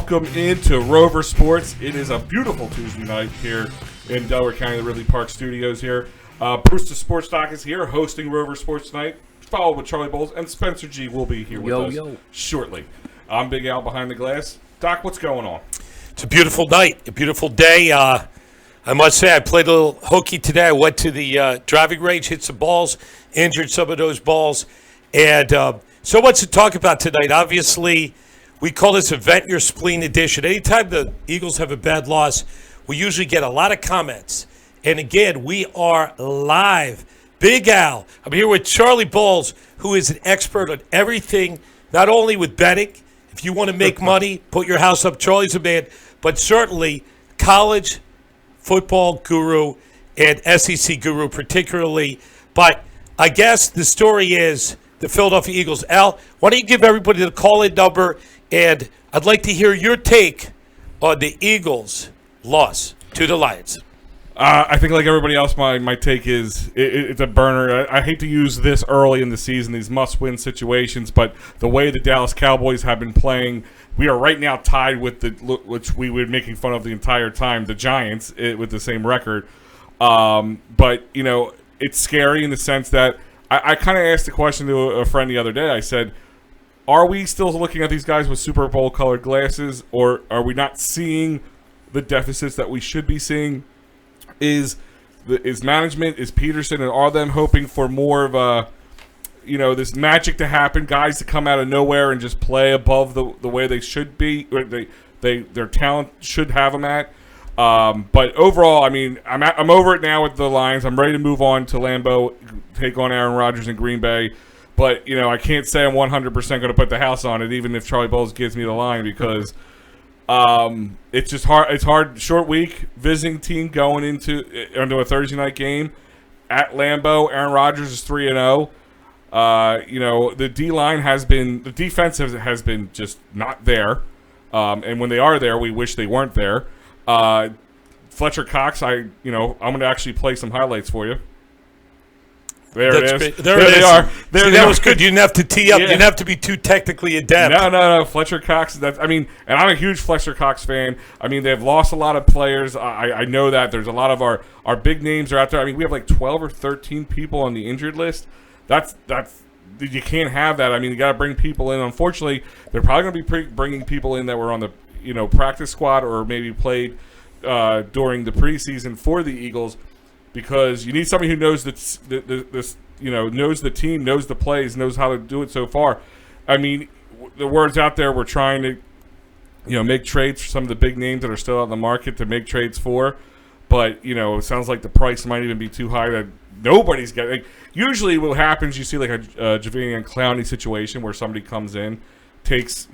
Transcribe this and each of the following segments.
welcome into Rover Sports. It is a beautiful Tuesday night here in Delaware County, the Ridley Park Studios here. Bruce the Sports Doc is here hosting Rover Sports tonight, followed with Charlie Bowles, and Spencer G will be here with us shortly. I'm Big Al behind the glass. Doc, what's going on? It's a beautiful night, a beautiful day. I must say I played a little hooky today. I went to the driving range, hit some balls, injured some of those balls. And so much to talk about tonight. Obviously, we call this a Vent Your Spleen edition. Anytime the Eagles have a bad loss, we usually get a lot of comments. And again, we are live. Big Al. I'm here with Charlie Bowles, who is an expert on everything, not only with betting. If you want to make money, put your house up. Charlie's a man. But certainly, college football guru and SEC guru particularly. But I guess the story is the Philadelphia Eagles. Al, why don't you give everybody the call-in number, and I'd like to hear your take on the Eagles' loss to the Lions. I think like everybody else, my take is it's a burner. I hate to use this early in the season, these must-win situations, but the way the Dallas Cowboys have been playing, we are right now tied with which we were making fun of the entire time, the Giants, with the same record. But, you know, it's scary in the sense that I kind of asked a question to a friend the other day. I said, are we still looking at these guys with Super Bowl colored glasses, or are we not seeing the deficits that we should be seeing? Is management, is Peterson, and are them hoping for more of a, you know, this magic to happen, guys to come out of nowhere and just play above the way they should be, or their talent should have them at? But overall, I mean, I'm over it now with the Lions. I'm ready to move on to Lambeau, take on Aaron Rodgers in Green Bay. But, you know, I can't say I'm 100% going to put the house on it, even if Charlie Bowles gives me the line, because it's just hard. It's hard. Short week, visiting team going into a Thursday night game at Lambeau. Aaron Rodgers is 3-0. You know, the defense has been just not there. And when they are there, we wish they weren't there. Fletcher Cox, I'm going to actually play some highlights for you. There it is. There they are. That was good. You didn't have to tee up. Yeah. You didn't have to be too technically adept. No. Fletcher Cox. And I'm a huge Fletcher Cox fan. I mean, they've lost a lot of players. I know that. There's a lot of our big names are out there. I mean, we have like 12 or 13 people on the injured list. That's you can't have that. I mean, you got to bring people in. Unfortunately, they're probably going to be bringing people in that were on the practice squad or maybe played during the preseason for the Eagles, because you need somebody who knows knows the team, knows the plays, knows how to do it so far. I mean, the word's out there, we're trying to, make trades for some of the big names that are still out in the market to make trades for. But, it sounds like the price might even be too high that nobody's getting. Usually what happens, you see like a Jadeveon Clowney situation where somebody comes in, gives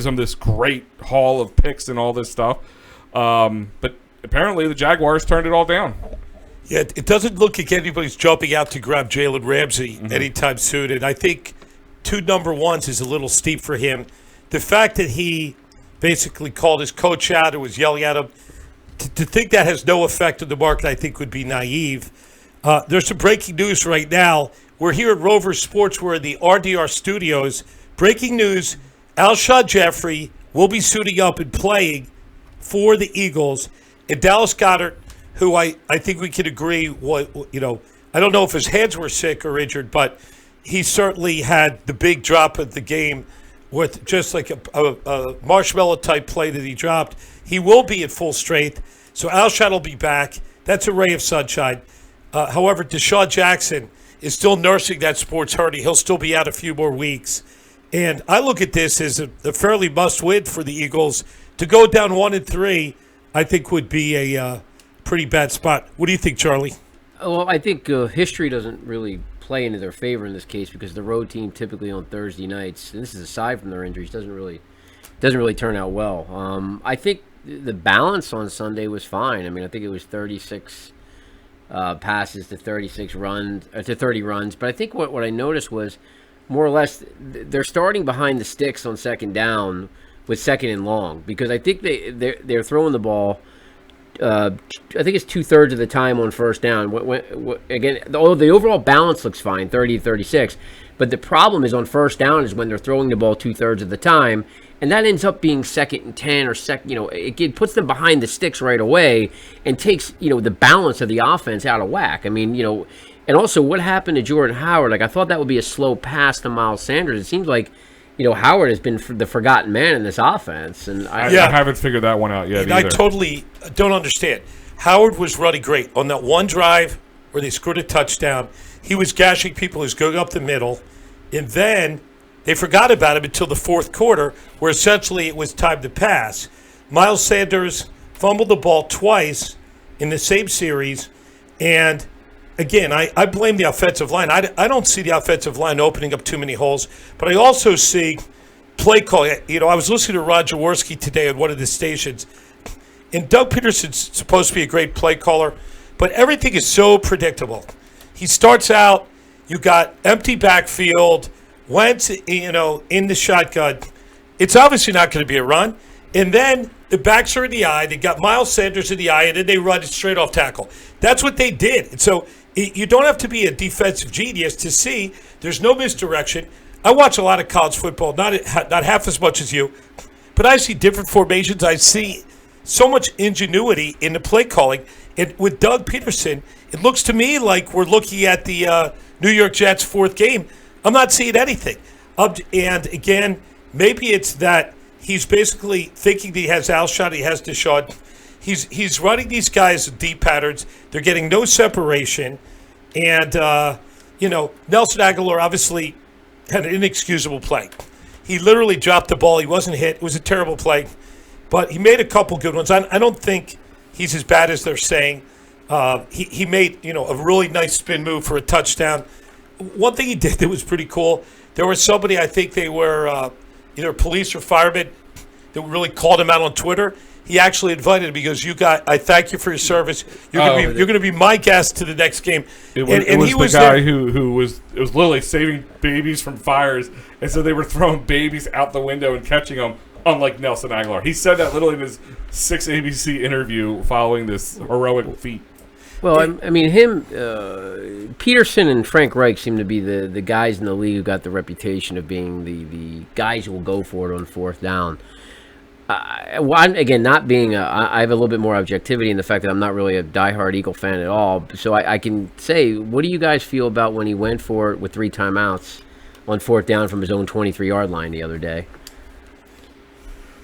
them this great haul of picks and all this stuff. But apparently the Jaguars turned it all down. Yeah, it doesn't look like anybody's jumping out to grab Jalen Ramsey anytime soon. And I think 2 number ones is a little steep for him. The fact that he basically called his coach out and was yelling at him, to think that has no effect on the market, I think would be naive. There's some breaking news right now. We're here at Rover Sports. We're in the RDR studios. Breaking news, Alshon Jeffrey will be suiting up and playing for the Eagles. And Dallas Goedert, who I think we can agree, I don't know if his hands were sick or injured, but he certainly had the big drop of the game with just like a marshmallow-type play that he dropped. He will be at full strength, so Alshon will be back. That's a ray of sunshine. However, Deshaun Jackson is still nursing that sports hurt. He'll still be out a few more weeks. And I look at this as a fairly must-win for the Eagles. To go down 1-3, I think would be a pretty bad spot. What do you think, Charlie? Well, I think history doesn't really play into their favor in this case, because the road team typically on Thursday nights, and this is aside from their injuries, doesn't really turn out well. I think the balance on Sunday was fine. I mean, I think it was 36 passes to 36 runs to 30 runs. But I think what I noticed was more or less they're starting behind the sticks on second down with second and long, because I think they're throwing the ball. I think it's 2/3 of the time on first down. Again, the overall balance looks fine, 30-36. But the problem is on first down is when they're throwing the ball 2/3 of the time, And that ends up being 2nd and 10 or it puts them behind the sticks right away and takes, the balance of the offense out of whack. I mean, and also what happened to Jordan Howard? Like, I thought that would be a slow pass to Miles Sanders. It seems like, Howard has been the forgotten man in this offense. And I haven't figured that one out yet and either. I totally don't understand. Howard was running great on that one drive where they scored a touchdown. He was gashing people. He was going up the middle. And then they forgot about him until the fourth quarter, where essentially it was time to pass. Miles Sanders fumbled the ball twice in the same series. And, again, I blame the offensive line. I don't see the offensive line opening up too many holes. But I also see play call. I was listening to Ron Jaworski today on one of the stations. And Doug Peterson's supposed to be a great play caller. But everything is so predictable. He starts out, you got empty backfield, Wentz, in the shotgun. It's obviously not going to be a run. And then the backs are in the eye. They got Miles Sanders in the eye, and then they run it straight off tackle. That's what they did. And so you don't have to be a defensive genius to see there's no misdirection. I watch a lot of college football, not half as much as you, but I see different formations. I see so much ingenuity in the play calling. And with Doug Peterson, it looks to me like we're looking at the New York Jets' fourth game. I'm not seeing anything. And again, maybe it's that he's basically thinking that he has Alshon, he has Deshaun. He's running these guys deep patterns. They're getting no separation. And, Nelson Aguilar obviously had an inexcusable play. He literally dropped the ball. He wasn't hit. It was a terrible play. But he made a couple good ones. I don't think he's as bad as they're saying. He made, a really nice spin move for a touchdown. One thing he did that was pretty cool, there was somebody, I think they were either police or firemen, that really called him out on Twitter. He actually invited him because I thank you for your service. You're going to be my guest to the next game. It was the guy who was literally saving babies from fires, and so they were throwing babies out the window and catching them, unlike Nelson Aguilar. He said that literally in his 6 ABC interview following this heroic feat. Well, I mean, Peterson and Frank Reich seem to be the guys in the league who got the reputation of being the guys who will go for it on fourth down. I have a little bit more objectivity in the fact that I'm not really a diehard Eagle fan at all. So I can say, what do you guys feel about when he went for it with 3 timeouts on fourth down from his own 23-yard line the other day?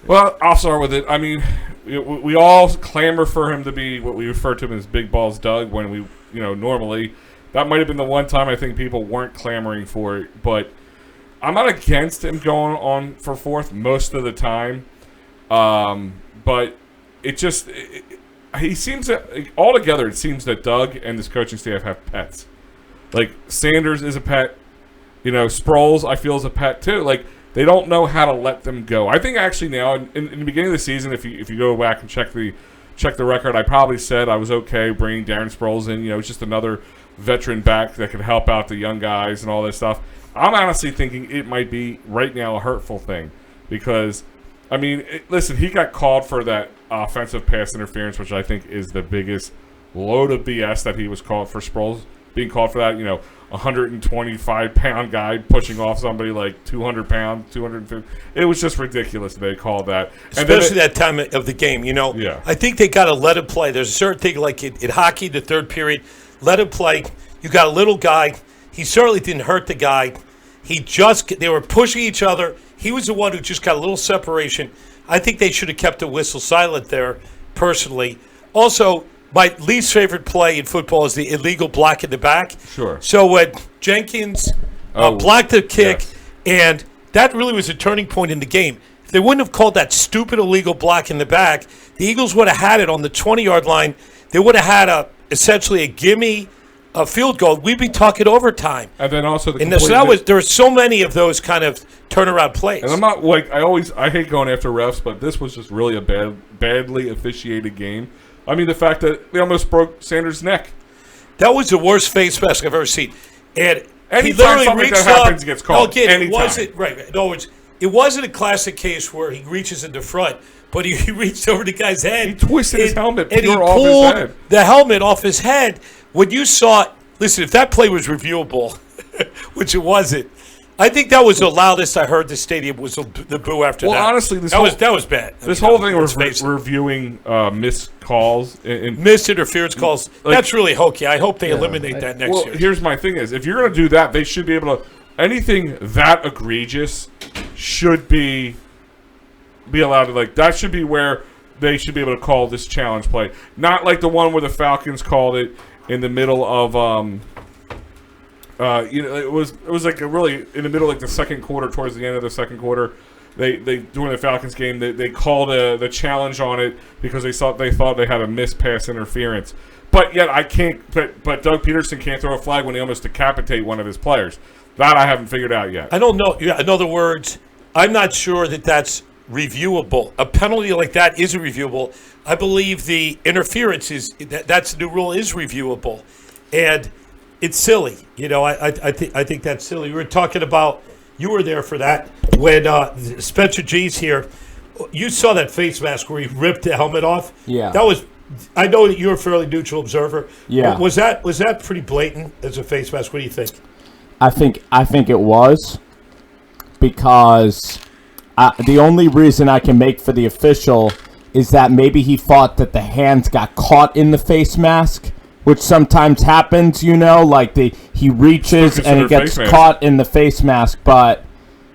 Well, I'll start with it. I mean, we all clamor for him to be what we refer to him as Big Balls Doug when we, normally. That might have been the one time I think people weren't clamoring for it. But I'm not against him going on for fourth most of the time. But it seems that, altogether, it seems that Doug and this coaching staff have pets. Like, Sanders is a pet. Sproles, I feel, is a pet, too. Like, they don't know how to let them go. I think actually now, in the beginning of the season, if you go back and check the record, I probably said I was okay bringing Darren Sproles in. It's just another veteran back that could help out the young guys and all this stuff. I'm honestly thinking it might be right now a hurtful thing because, I mean, listen, he got called for that offensive pass interference, which I think is the biggest load of BS that he was called for. Sproles being called for that, 125-pound guy pushing off somebody like 200 pounds, 250. It was just ridiculous they called that. Especially that time of the game, Yeah. I think they got to let him play. There's a certain thing like in hockey, the third period, let him play. You got a little guy. He certainly didn't hurt the guy. They were pushing each other. He was the one who just got a little separation. I think they should have kept the whistle silent there, personally. Also, my least favorite play in football is the illegal block in the back. Sure. So when Jenkins blocked the kick, and that really was a turning point in the game. If they wouldn't have called that stupid illegal block in the back, the Eagles would have had it on the 20-yard line. They would have had essentially a gimme field goal. We'd be talking overtime. And then also there were so many of those kind of turnaround plays. And I'm not like I hate going after refs, but this was just really a badly officiated game. I mean, the fact that they almost broke Sanders' neck. That was the worst face mask I've ever seen. And he anytime literally something reached that happens, gets called. Again, it wasn't right. In other words, it wasn't a classic case where he reaches in the front, but he reached over the guy's head. He twisted his helmet and he off pulled his head. the helmet off his head. When you saw it, listen, if that play was reviewable, which it wasn't, I think that was the loudest I heard the stadium was the boo after that. Well, honestly, that was bad. This whole thing was reviewing missed calls and missed interference calls. That's really hokey. I hope they eliminate that next year. Here's my thing: is if you're going to do that, they should be able to. Anything that egregious should be allowed to, like, that should be where they should be able to call this challenge play. Not like the one where the Falcons called it in the middle of it was like really in the middle, like the second quarter, towards the end of the second quarter. They during the Falcons game they called the challenge on it because they thought they had a missed pass interference. But yet I can't. But Doug Peterson can't throw a flag when he almost decapitate one of his players. That I haven't figured out yet. I don't know. In other words, I'm not sure that that's reviewable. A penalty like that isn't reviewable. I believe the interference that's the new rule is reviewable, and it's silly. I think that's silly. We were talking about. You were there for that when Spencer G's here. You saw that face mask where he ripped the helmet off. Yeah, that was. I know that you're a fairly neutral observer. Yeah, was that pretty blatant as a face mask? What do you think? I think it was, because the only reason I can make for the official is that maybe he thought that the hands got caught in the face mask, which sometimes happens, like he reaches and it gets caught in the face mask. But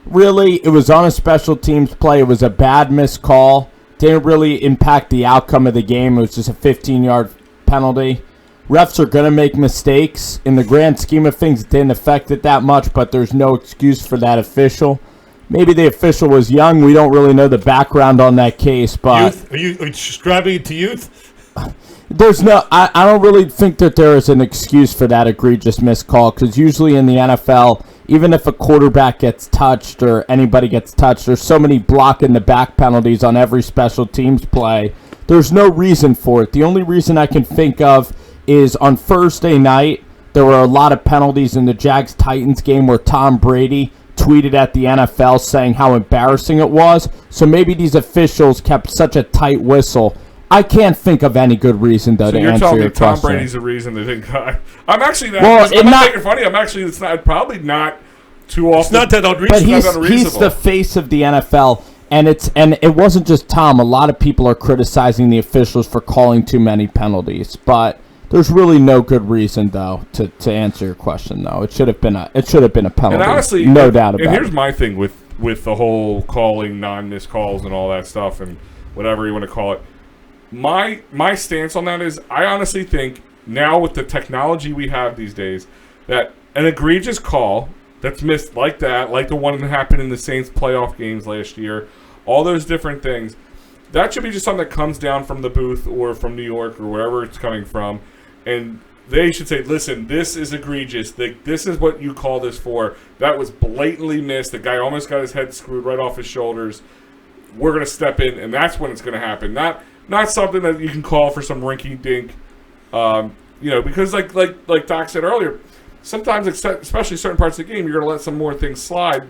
really, it was on a special teams play. It was a bad missed call. Didn't really impact the outcome of the game. It was just a 15-yard penalty. Refs are going to make mistakes. In the grand scheme of things, it didn't affect it that much, but there's no excuse for that official. Maybe the official was young. We don't really know the background on that case, but... Youth? Are you describing it to youth? There's no... I don't really think that there is an excuse for that egregious missed call, because usually in the NFL, even if a quarterback gets touched or anybody gets touched, there's so many block in the back penalties on every special teams play. There's no reason for it. The only reason I can think of is on Thursday night, there were a lot of penalties in the Jags-Titans game where Tom Brady tweeted at the NFL saying how embarrassing it was. So maybe these officials kept such a tight whistle. I can't think of any good reason, though, to answer your question. So you're telling me Tom Brady's the reason they didn't cut? I'm actually not. Well, I'm not making funny. It's not probably not too often. It's not that unreasonable. But he's the face of the NFL. And it wasn't just Tom. A lot of people are criticizing the officials for calling too many penalties. But there's really no good reason, though, to answer your question. Though it should have been a penalty. And honestly, no doubt about it. And here's my thing with the whole calling non-missed calls and all that stuff and whatever you want to call it. My stance on that is I honestly think now with the technology we have these days that an egregious call that's missed like that, like the one that happened in the Saints playoff games last year, all those different things, that should be just something that comes down from the booth or from New York or wherever it's coming from. And they should say, listen, this is egregious. This is what you call this for. That was blatantly missed. The guy almost got his head screwed right off his shoulders. We're going to step in, and that's when it's going to happen. Not something that you can call for some rinky-dink, because like Doc said earlier, sometimes, especially certain parts of the game, you're going to let some more things slide.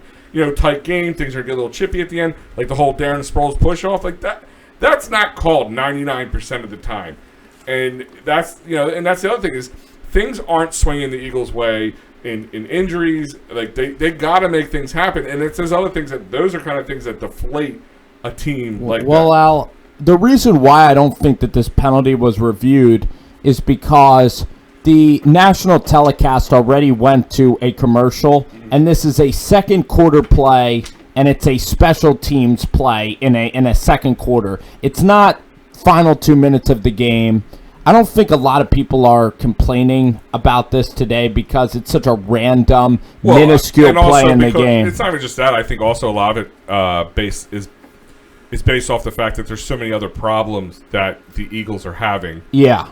Tight game, things are going to get a little chippy at the end, like the whole Darren Sproles push-off. Like that. That's not called 99% of the time. And that's and that's the other thing is things aren't swinging the Eagles' way in injuries. Like they got to make things happen, and it's those other things those are kind of things that deflate a team like that. Well, Al, the reason why I don't think that this penalty was reviewed is because the national telecast already went to a commercial, and this is a second quarter play, and it's a special teams play in a second quarter. It's not final 2 minutes of the game. I don't think a lot of people are complaining about this today because it's such a random, minuscule play in the game. It's not even just that. I think also a lot of it is based off the fact that there's so many other problems that the Eagles are having. Yeah.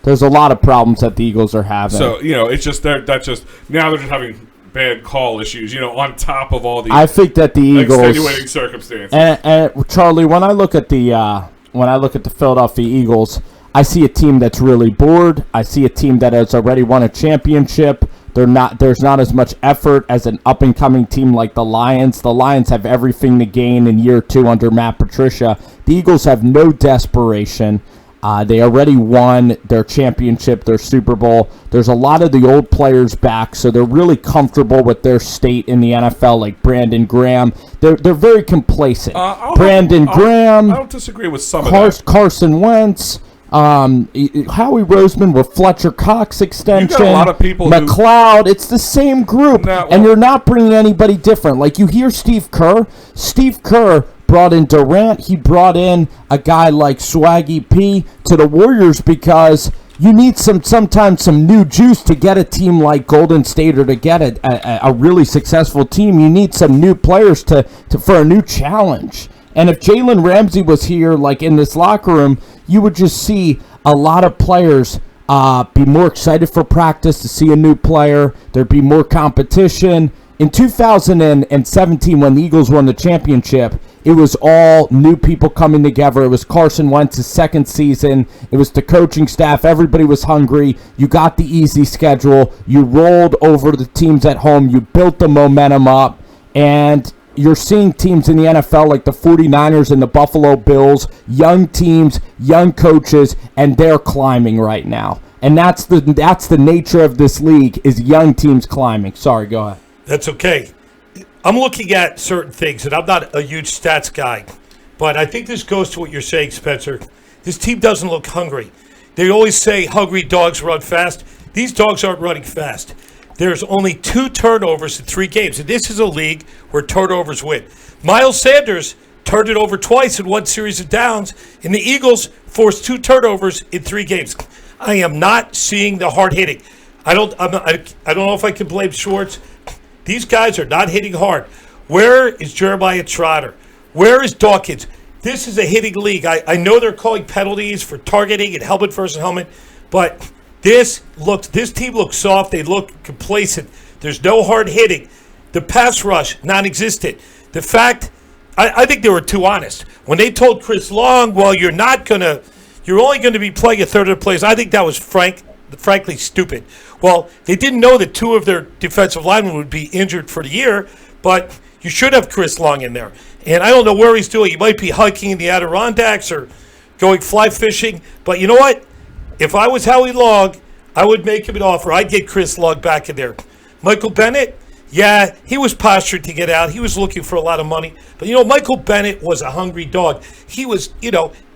There's a lot of problems that the Eagles are having. So, it's just now they're just having bad call issues, on top of all the I think that the Eagles extenuating circumstances. And Charlie, when I look at the Philadelphia Eagles, I see a team that's really bored. I see a team that has already won a championship. There's not as much effort as an up and coming team like the Lions. The Lions have everything to gain in year 2 under Matt Patricia. The Eagles have no desperation. They already won their championship, their Super Bowl. There's a lot of the old players back, so they're really comfortable with their state in the NFL, like Brandon Graham. They're very complacent. Graham. I don't disagree with some of that. Carson Wentz. Howie Roseman with Fletcher Cox extension. You got a lot of people McLeod. It's the same group, and you're not bringing anybody different. Like you hear Steve Kerr. Steve Kerr brought in Durant. He brought in a guy like Swaggy P to the Warriors because you need sometimes some new juice to get a team like Golden State or to get a really successful team. You need some new players for a new challenge. And if Jalen Ramsey was here, like in this locker room, you would just see a lot of players be more excited for practice to see a new player. There'd be more competition. In 2017, when the Eagles won the championship, it was all new people coming together. It was Carson Wentz's second season. It was the coaching staff. Everybody was hungry. You got the easy schedule. You rolled over the teams at home. You built the momentum up. And you're seeing teams in the NFL like the 49ers and the Buffalo Bills, young teams, young coaches, and they're climbing right now. And that's the nature of this league is young teams climbing. Sorry, go ahead. That's okay. I'm looking at certain things, and I'm not a huge stats guy, but I think this goes to what you're saying, Spencer. This team doesn't look hungry. They always say hungry dogs run fast. These dogs aren't running fast. There's only 2 turnovers in 3 games, and this is a league where turnovers win. Miles Sanders turned it over twice in one series of downs, and the Eagles forced 2 turnovers in 3 games. I am not seeing the hard hitting. I don't know if I can blame Schwartz. These guys are not hitting hard. Where is Jeremiah Trotter? Where is Dawkins? This is a hitting league. I know they're calling penalties for targeting and helmet versus helmet, but this team looks soft. They look complacent. There's no hard hitting. The pass rush, non-existent. The fact, I think they were too honest. When they told Chris Long, well, you're only going to be playing a third of the plays, I think that was frankly stupid. Well, they didn't know that 2 of their defensive linemen would be injured for the year, but you should have Chris Long in there. And I don't know where he's doing. He might be hiking in the Adirondacks or going fly fishing. But you know what? If I was Howie Long, I would make him an offer. I'd get Chris Long back in there. Michael Bennett, yeah, he was postured to get out. He was looking for a lot of money. But, Michael Bennett was a hungry dog. He was,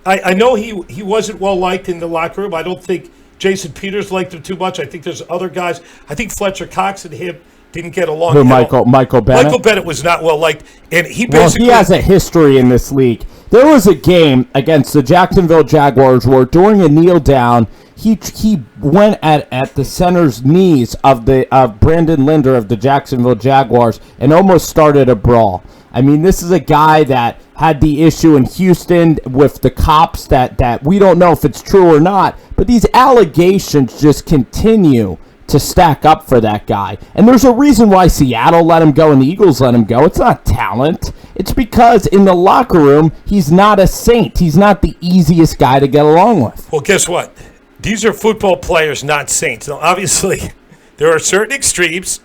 I know he wasn't well-liked in the locker room. I don't think Jason Peters liked him too much. I think there's other guys. I think Fletcher Cox and him didn't get along. Who, Michael Bennett? Michael Bennett was not well-liked. And he has a history in this leage. There was a game against the Jacksonville Jaguars where during a kneel down, he went at the center's knees of Brandon Linder of the Jacksonville Jaguars and almost started a brawl. I mean, this is a guy that had the issue in Houston with the cops that we don't know if it's true or not, but these allegations just continue to stack up for that guy. And there's a reason why Seattle let him go and the Eagles let him go. It's not talent. It's because in the locker room, he's not a saint. He's not the easiest guy to get along with. Well, guess what? These are football players, not saints. Now, obviously, there are certain extremes.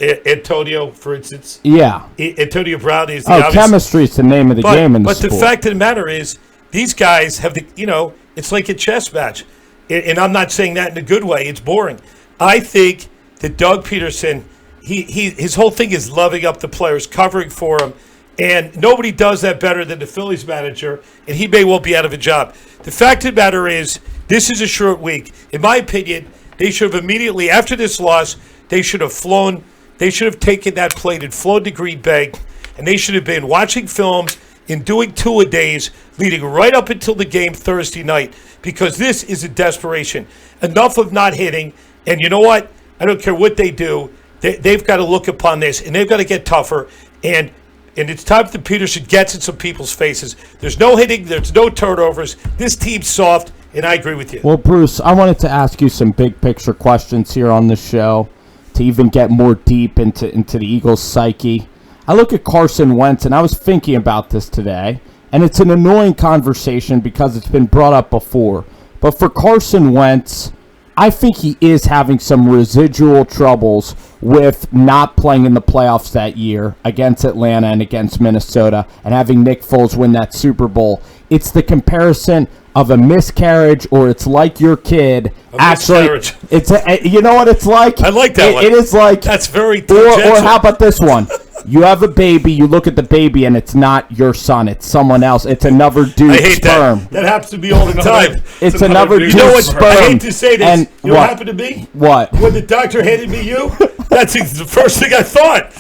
Antonio, for instance. Yeah. Antonio Brown is the obvious. Chemistry is the name of the game in the sport. But the fact of the matter is, these guys have it's like a chess match. And I'm not saying that in a good way. It's boring. I think that Doug Peterson, his whole thing is loving up the players, covering for them. And nobody does that better than the Phillies manager, and he may well be out of a job. The fact of the matter is, this is a short week. In my opinion, they should have immediately, after this loss, they should have flown. They should have taken that plane and flown to Green Bay, and they should have been watching films and doing two-a-days leading right up until the game Thursday night, because this is a desperation. Enough of not hitting, and you know what? I don't care what they do. They've got to look upon this, and they've got to get tougher, and it's time that Peterson gets in some people's faces. There's no hitting. There's no turnovers. This team's soft, and I agree with you. Well, Bruce, I wanted to ask you some big-picture questions here on the show to even get more deep into the Eagles' psyche. I look at Carson Wentz, and I was thinking about this today, and it's an annoying conversation because it's been brought up before. But for Carson Wentz, I think he is having some residual troubles with not playing in the playoffs that year against Atlanta and against Minnesota and having Nick Foles win that Super Bowl. It's the comparison of a miscarriage, or it's like your kid. Miscarriage. It's you know what it's like? I like that one. It is like that's very or how about this one? You have a baby, you look at the baby, and it's not your son. It's someone else. It's another dude's I hate sperm. That happens to me all the time. It's another dude's sperm. I hate to say this. And you know what happened to me? What? When the doctor handed me you, that's the first thing I thought.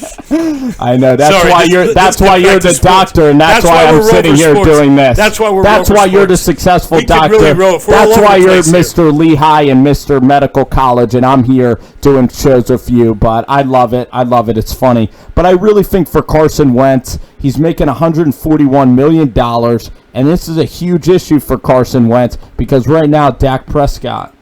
I know. That's Sorry, why you're. That's why you're the doctor, and that's why I'm sitting here doing this. That's why we're. That's why you're the successful doctor. That's why you're Mr. Lehigh and Mr. Medical College, and I'm here doing shows with you. But I love it. I love it. It's funny. But I really think for Carson Wentz, he's making $141 million, and this is a huge issue for Carson Wentz because right now, Dak Prescott.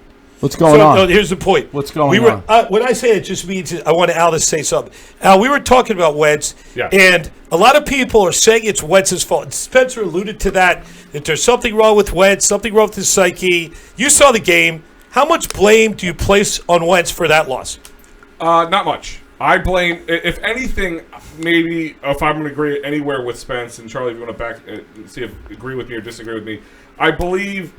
What's going on? No, here's the point. What's going on? When I say it, just means I want Al to say something. Al, we were talking about Wentz, and a lot of people are saying it's Wentz's fault. Spencer alluded to that there's something wrong with Wentz, something wrong with his psyche. You saw the game. How much blame do you place on Wentz for that loss? Not much. I blame, if anything, maybe if I'm going to agree anywhere with Spence, and Charlie, if you want to see if agree with me or disagree with me, I believe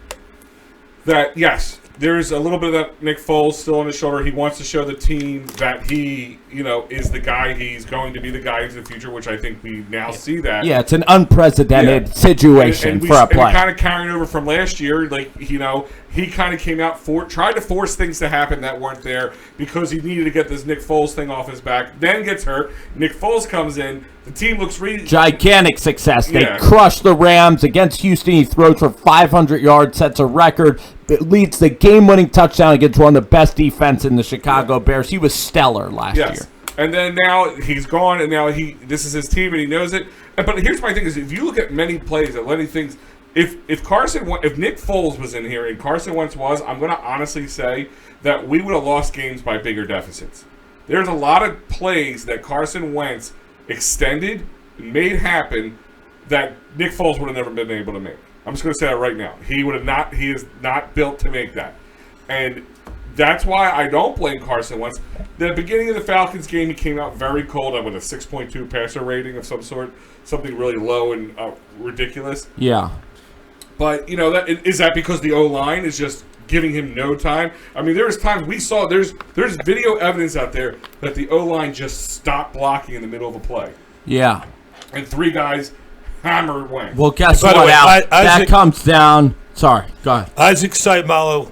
that, yes, there's a little bit of that Nick Foles still on his shoulder. He wants to show the team that he, is the guy. He's going to be the guy into the future, which I think we now see that. Yeah, it's an unprecedented situation for a player. And kind of carrying over from last year, he kind of came out, tried to force things to happen that weren't there because he needed to get this Nick Foles thing off his back. Then gets hurt. Nick Foles comes in. The team looks really gigantic success. They crushed the Rams against Houston. He throws for 500 yards, sets a record. It leads the game-winning touchdown against one of the best defense in the Chicago Bears. He was stellar last year. And then now he's gone, and now this is his team, and he knows it. But here's my thing: is if you look at many plays, at many things, if Nick Foles was in here and Carson Wentz was, I'm going to honestly say that we would have lost games by bigger deficits. There's a lot of plays that Carson Wentz extended, made happen, that Nick Foles would have never been able to make. I'm just going to say that right now. He is not built to make that. And that's why I don't blame Carson Wentz. The beginning of the Falcons game, he came out very cold with a 6.2 passer rating of some sort, something really low and ridiculous. Yeah. But, is that because the O-line is just giving him no time? I mean, there's times we saw, there's video evidence out there that the O-line just stopped blocking in the middle of a play. Yeah. And three guys hammered Wentz. Well, guess what, Al? That comes down. Sorry, go ahead. Isaac Seumalo,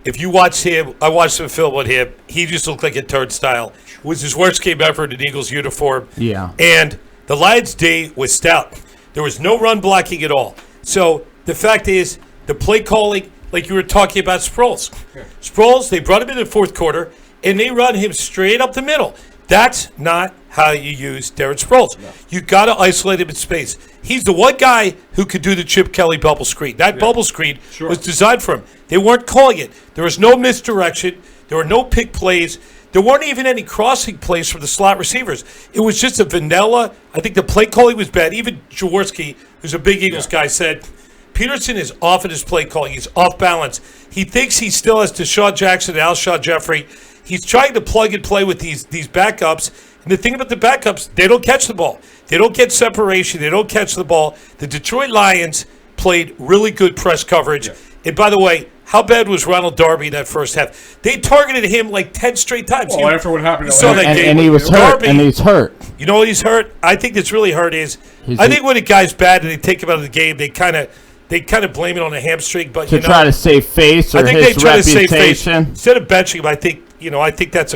if you watch him, I watched some film with him. He just looked like a turnstile. It was his worst game ever in an Eagles uniform. Yeah. And the Lions' day was stout. There was no run blocking at all. So the fact is, the play calling, like you were talking about Sproles. Yeah. Sproles, they brought him in the fourth quarter, and they run him straight up the middle. That's not how you use Darren Sproles. No. You got to isolate him in space. He's the one guy who could do the Chip Kelly bubble screen. That bubble screen was designed for him. They weren't calling it. There was no misdirection. There were no pick plays. There weren't even any crossing plays from the slot receivers. It was just a vanilla. I think the play calling was bad. Even Jaworski, who's a big Eagles guy, said Peterson is off in his play calling. He's off balance. He thinks he still has Deshaun Jackson and Alshon Jeffrey. He's trying to plug and play with these backups. And the thing about the backups, they don't catch the ball. They don't get separation. They don't catch the ball. The Detroit Lions played really good press coverage. Yeah. And by the way, how bad was Ronald Darby that first half? They targeted him like 10 straight times. Well, after what happened, and he was hurt. And he's hurt. You know what he's hurt? I think that's really hurt is I think when a guy's bad and they take him out of the game, they kind of blame it on a hamstring. But try to save face or his reputation. Instead of benching him, I think that's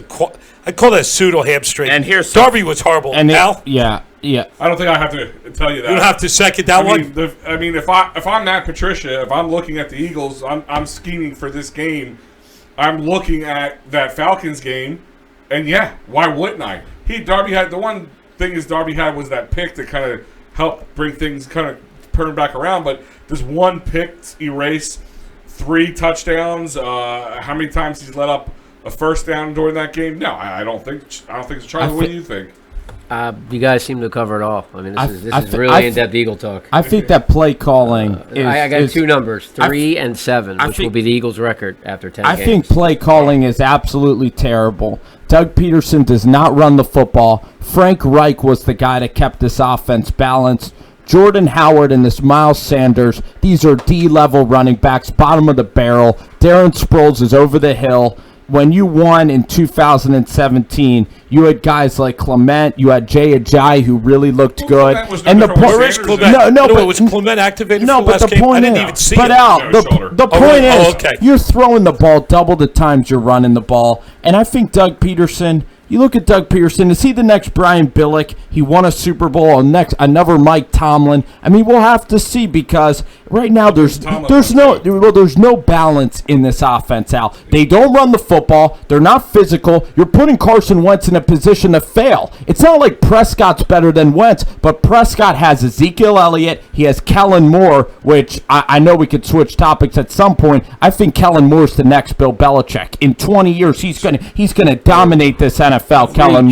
I call that a pseudo hamstring. And here's Darby was horrible. And Al? Yeah. I don't think I have to tell you that. You don't have to second that one? If I'm Matt Patricia, if I'm looking at the Eagles, I'm scheming for this game. I'm looking at that Falcons game, and why wouldn't I? Darby had the one thing Darby had was that pick that kind of helped bring things kind of turn back around. But does one pick erase 3 touchdowns? How many times he's let up a first down during that game? No, I don't think so. Charlie, what do you think? You guys seem to cover it all. I mean, this is really in-depth Eagle talk. I think that play calling is... I got 2 numbers, 3 and 7, which will be the Eagles' record after 10 games. I think play calling is absolutely terrible. Doug Peterson does not run the football. Frank Reich was the guy that kept this offense balanced. Jordan Howard and this Miles Sanders, these are D-level running backs, bottom of the barrel. Darren Sproles is over the hill. When you won in 2017, you had guys like Clement, you had Jay Ajayi who really looked good. And the point Where is Clement? Was Clement activated for the last game? I didn't even see it. The point is, you're throwing the ball double the times you're running the ball. And I think Doug Peterson, you look at Doug Peterson, is he the next Brian Billick? He won a Super Bowl, another Mike Tomlin. I mean, we'll have to see, because right now there's no balance in this offense, Al. They don't run the football. They're not physical. You're putting Carson Wentz in a position to fail. It's not like Prescott's better than Wentz, but Prescott has Ezekiel Elliott. He has Kellen Moore, which I know we could switch topics at some point. I think Kellen Moore's the next Bill Belichick. In 20 years, he's gonna dominate this NFL. Kellen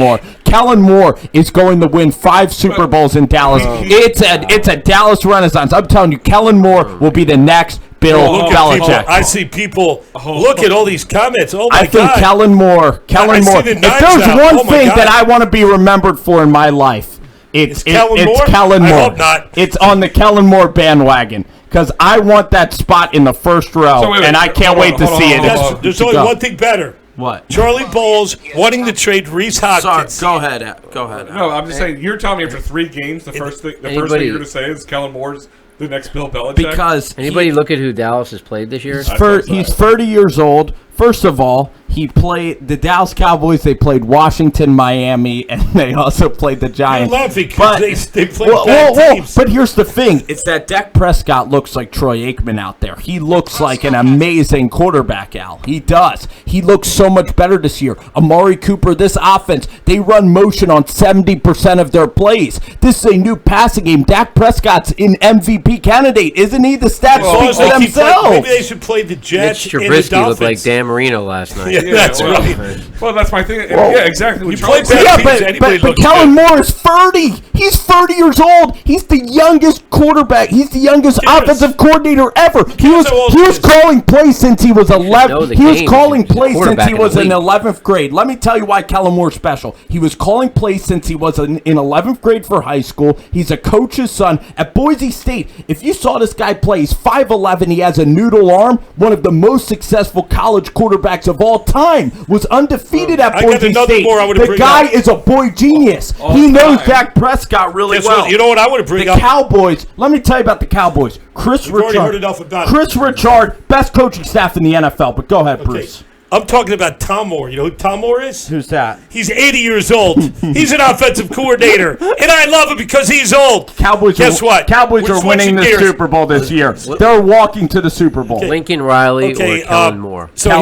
Moore is going to win 5 Super Bowls in Dallas. It's a Dallas Renaissance. I'm telling you, Kellen Moore will be the next Bill Belichick. I see people look at all these comments. Oh my God! I think Kellen Moore. If there's one thing that I want to be remembered for in my life, it's Kellen Moore. I hope not. It's on the Kellen Moore bandwagon, because I want that spot in the first row, and I can't wait to see it. There's only one thing better. What? Charlie Bowles wanting to trade Reese Hopkins. Sorry, go ahead. No, I'm just saying, you're telling me after 3 games, the first thing you're going to say is Kellen Moore's the next Bill Belichick? Because anybody look at who Dallas has played this year? He's 30 years old. First of all, he played the Dallas Cowboys. They played Washington, Miami, and they also played the Giants. You're laughing because they played bad teams. But here's the thing. It's that Dak Prescott looks like Troy Aikman out there. He looks like an amazing quarterback, Al. He does. He looks so much better this year. Amari Cooper, this offense, they run motion on 70% of their plays. This is a new passing game. Dak Prescott's an MVP candidate, isn't he? The stats speak for themselves. Maybe they should play the Jets Mitch and the Trubisky Dolphins. looked like Dan Marino last night. Yeah, that's right. Well, that's my thing. Yeah, exactly. You play bad teams, but Kellen Moore is 30. He's 30 years old. He's the youngest quarterback. He's the youngest offensive coordinator ever. He was calling plays since he was 11. He was calling plays since he was in 11th grade. Let me tell you why Kellen Moore's special. He was calling plays since he was in 11th grade for high school. He's a coach's son at Boise State. If you saw this guy play, he's 5'11". He has a noodle arm. One of the most successful college quarterbacks of all time. Was undefeated at Boise State. The guy is a boy genius. He knows Dak Prescott really well. You know what I want to bring up? The Cowboys. Let me tell you about the Cowboys. Chris Richard, best coaching staff in the NFL. But go ahead, Bruce. I'm talking about Tom Moore. You know who Tom Moore is? Who's that? He's 80 years old. He's an offensive coordinator, and I love him because he's old. Guess what? Cowboys are winning the Super Bowl this year. They're walking to the Super Bowl. Lincoln Riley or Kellen Moore. So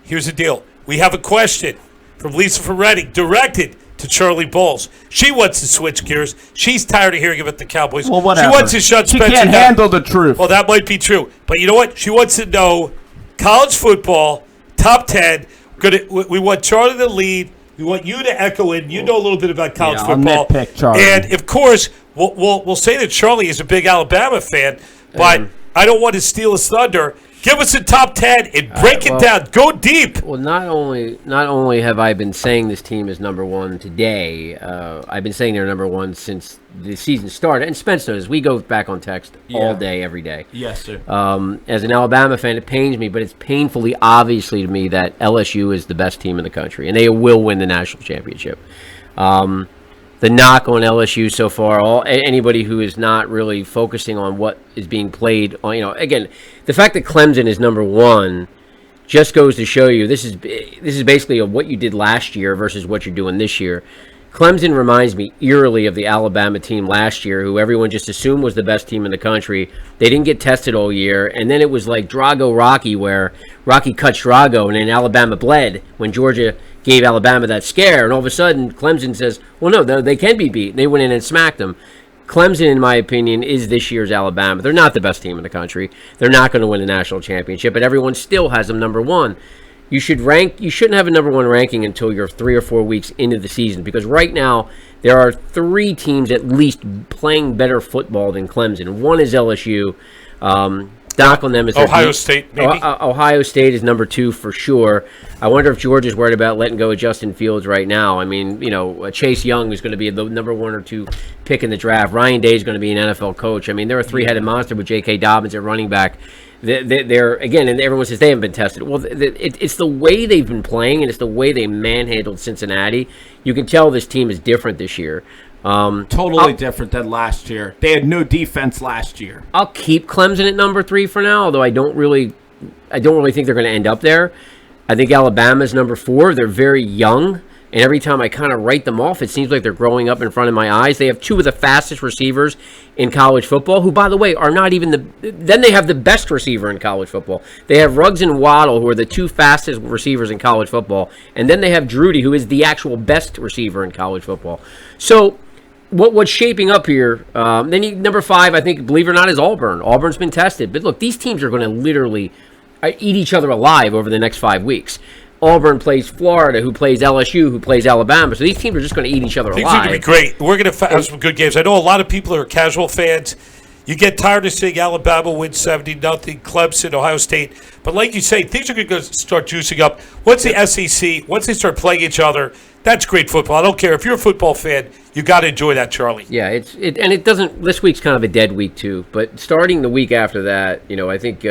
here's the deal. We have a question from Lisa from Reading, directed to Charlie Bowles. She wants to switch gears. She's tired of hearing about the Cowboys. Well, whatever. She wants to shut Spencer down. She can't handle the truth. Well, that might be true. But you know what? She wants to know college football, top 10. We want Charlie to lead. We want you to echo in. You know a little bit about college football. I'll nitpick Charlie. And, of course, we'll say that Charlie is a big Alabama fan, but I don't want to steal his thunder. Give us a top 10 and break it down. Go deep. Well, not only have I been saying this team is number one today, I've been saying they're number one since the season started. And Spence knows, we go back on text all day, every day. Yes, sir. As an Alabama fan, it pains me, but it's painfully obviously to me that LSU is the best team in the country, and they will win the national championship. The knock on LSU so far, anybody who is not really focusing on what is being played, again, the fact that Clemson is number one just goes to show you this is basically what you did last year versus what you're doing this year. Clemson reminds me eerily of the Alabama team last year, who everyone just assumed was the best team in the country. They didn't get tested all year, and then it was like Drago Rocky, where Rocky cut Drago, and then Alabama bled when Georgia gave Alabama that scare, and all of a sudden Clemson says, well, no, they can be beat. They went in and smacked them. Clemson, in my opinion, is this year's Alabama. They're not the best team in the country. They're not going to win the national championship, but everyone still has them number one. You shouldn't have a number one ranking until you're 3 or 4 weeks into the season, because right now there are 3 teams at least playing better football than Clemson. One is LSU. Dockling them is their Ohio State, maybe? Ohio State is number 2 for sure. I wonder if Georgia's worried about letting go of Justin Fields right now. I mean, Chase Young is going to be the number 1 or 2 pick in the draft. Ryan Day is going to be an NFL coach. I mean, they're a three-headed monster with J.K. Dobbins at running back. They're again, and everyone says they haven't been tested. Well, it's the way they've been playing, and it's the way they manhandled Cincinnati. You can tell this team is different this year. Totally different than last year. They had no defense last year. I'll keep Clemson at number 3 for now, although I don't really think they're going to end up there. I think Alabama's number 4. They're very young, and every time I kind of write them off, it seems like they're growing up in front of my eyes. They have 2 of the fastest receivers in college football, who, by the way, are not even then they have the best receiver in college football. They have Ruggs and Waddle, who are the 2 fastest receivers in college football, and then they have Drudy, who is the actual best receiver in college football. So what's shaping up here, number 5, I think, believe it or not, is Auburn. Auburn's been tested. But look, these teams are going to literally eat each other alive over the next 5 weeks. Auburn plays Florida, who plays LSU, who plays Alabama. So these teams are just going to eat each other alive. Things are going to be great. We're going to have some good games. I know a lot of people are casual fans. You get tired of seeing Alabama win 70-0, Clemson, Ohio State. But like you say, things are going to start juicing up. Once the SEC, once they start playing each other, that's great football. I don't care. If you're a football fan, you got to enjoy that, Charlie. Yeah, it doesn't. This week's kind of a dead week too. But starting the week after that, I think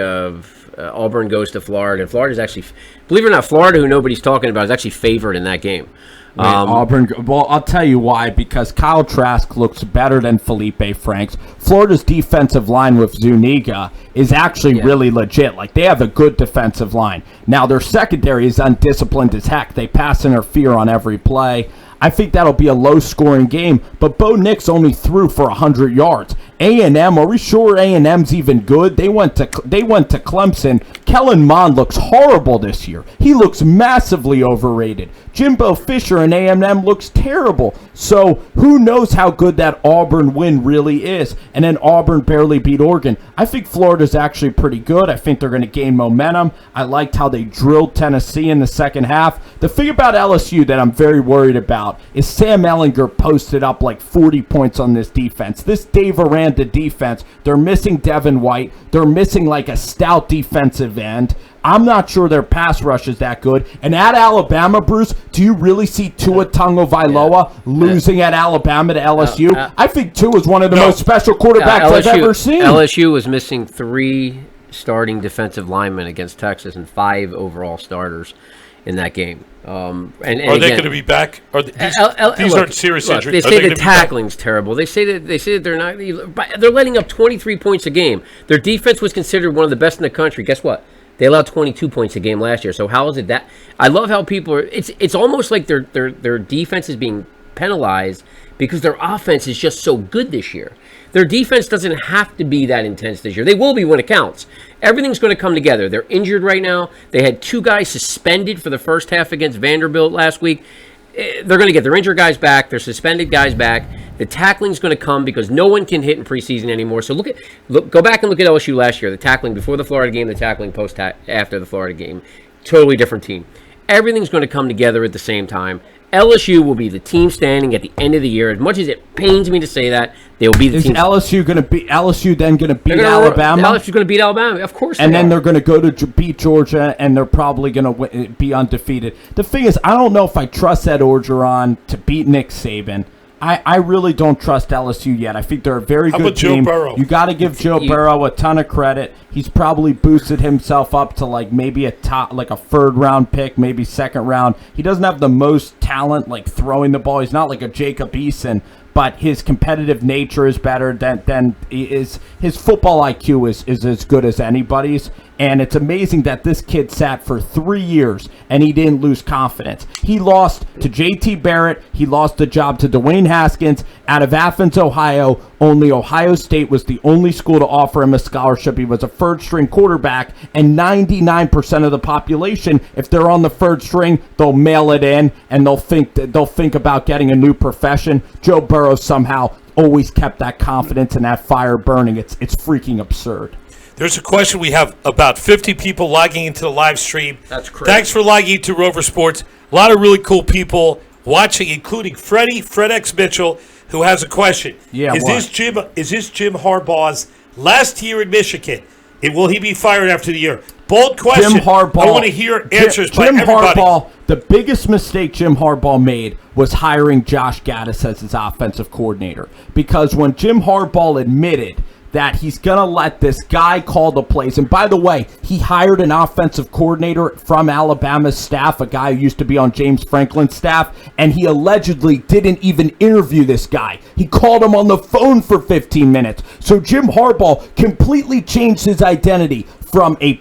Auburn goes to Florida, and Florida's actually, believe it or not, Florida, who nobody's talking about, is actually favored in that game. Auburn. Well, I'll tell you why. Because Kyle Trask looks better than Felipe Franks. Florida's defensive line with Zuniga is actually really legit. Like, they have a good defensive line. Now, their secondary is undisciplined as heck. They pass interfere on every play. I think that'll be a low-scoring game, but Bo Nix only threw for 100 yards. A&M, are we sure A&M's even good? They went to Clemson. Kellen Mond looks horrible this year. He looks massively overrated. Jimbo Fisher in A&M looks terrible. So who knows how good that Auburn win really is? And then Auburn barely beat Oregon. I think Florida's actually pretty good. I think they're going to gain momentum. I liked how they drilled Tennessee in the second half. The thing about LSU that I'm very worried about is Sam Ehlinger posted up like 40 points on this defense. This Dave Aranda defense, they're missing Devin White. They're missing like a stout defensive end. I'm not sure their pass rush is that good. And at Alabama, Bruce, do you really see Tua Tagovailoa losing at Alabama to LSU? I think Tua is one of the most special quarterbacks I've ever seen. LSU was missing 3 starting defensive linemen against Texas and 5 overall starters in that game. And are they going to be back? These aren't serious injuries. They say the tackling's terrible. They say that they're not. They're letting up 23 points a game. Their defense was considered one of the best in the country. Guess what? They allowed 22 points a game last year. So how is it that? I love how people are. It's almost like their defense is being penalized because their offense is just so good this year. Their defense doesn't have to be that intense this year. They will be when it counts. Everything's going to come together. They're injured right now. They had 2 guys suspended for the first half against Vanderbilt last week. They're going to get their injured guys back, their suspended guys back. The tackling's going to come because no one can hit in preseason anymore. So go back and look at LSU last year. The tackling before the Florida game, the tackling after the Florida game. Totally different team. Everything's going to come together at the same time. LSU will be the team standing at the end of the year. As much as it pains me to say that, they will be the team. Is LSU then going to beat Alabama? LSU's going to beat Alabama, of course. And then they're going to go to beat Georgia, and they're probably going to be undefeated. The thing is, I don't know if I trust Ed Orgeron to beat Nick Saban. I really don't trust LSU yet. I think they're a very good team. Joe Burrow? You got to give Joe Burrow a ton of credit. He's probably boosted himself up to like maybe a 3rd round pick, maybe 2nd round. He doesn't have the most talent like throwing the ball. He's not like a Jacob Eason, but his competitive nature is better than his football IQ is as good as anybody's. And it's amazing that this kid sat for 3 years and he didn't lose confidence. He lost to J.T. Barrett. He lost the job to Dwayne Haskins out of Athens, Ohio. Only Ohio State was the only school to offer him a scholarship. He was a 3rd-string quarterback, and 99% of the population, if they're on the 3rd string, they'll mail it in and they'll think about getting a new profession. Joe Burrow somehow always kept that confidence and that fire burning. It's freaking absurd. There's a question. We have about 50 people logging into the live stream. That's crazy. Thanks for logging into Rover Sports. A lot of really cool people watching, including Fred X. Mitchell, who has a question. Yeah, is this Jim Harbaugh's last year in Michigan? Will he be fired after the year? Bold question. Jim Harbaugh. I want to hear answers by Jim everybody. Harbaugh, the biggest mistake Jim Harbaugh made was hiring Josh Gaddis as his offensive coordinator. Because when Jim Harbaugh admitted that he's going to let this guy call the plays. And by the way, he hired an offensive coordinator from Alabama's staff, a guy who used to be on James Franklin's staff, and he allegedly didn't even interview this guy. He called him on the phone for 15 minutes. So Jim Harbaugh completely changed his identity from a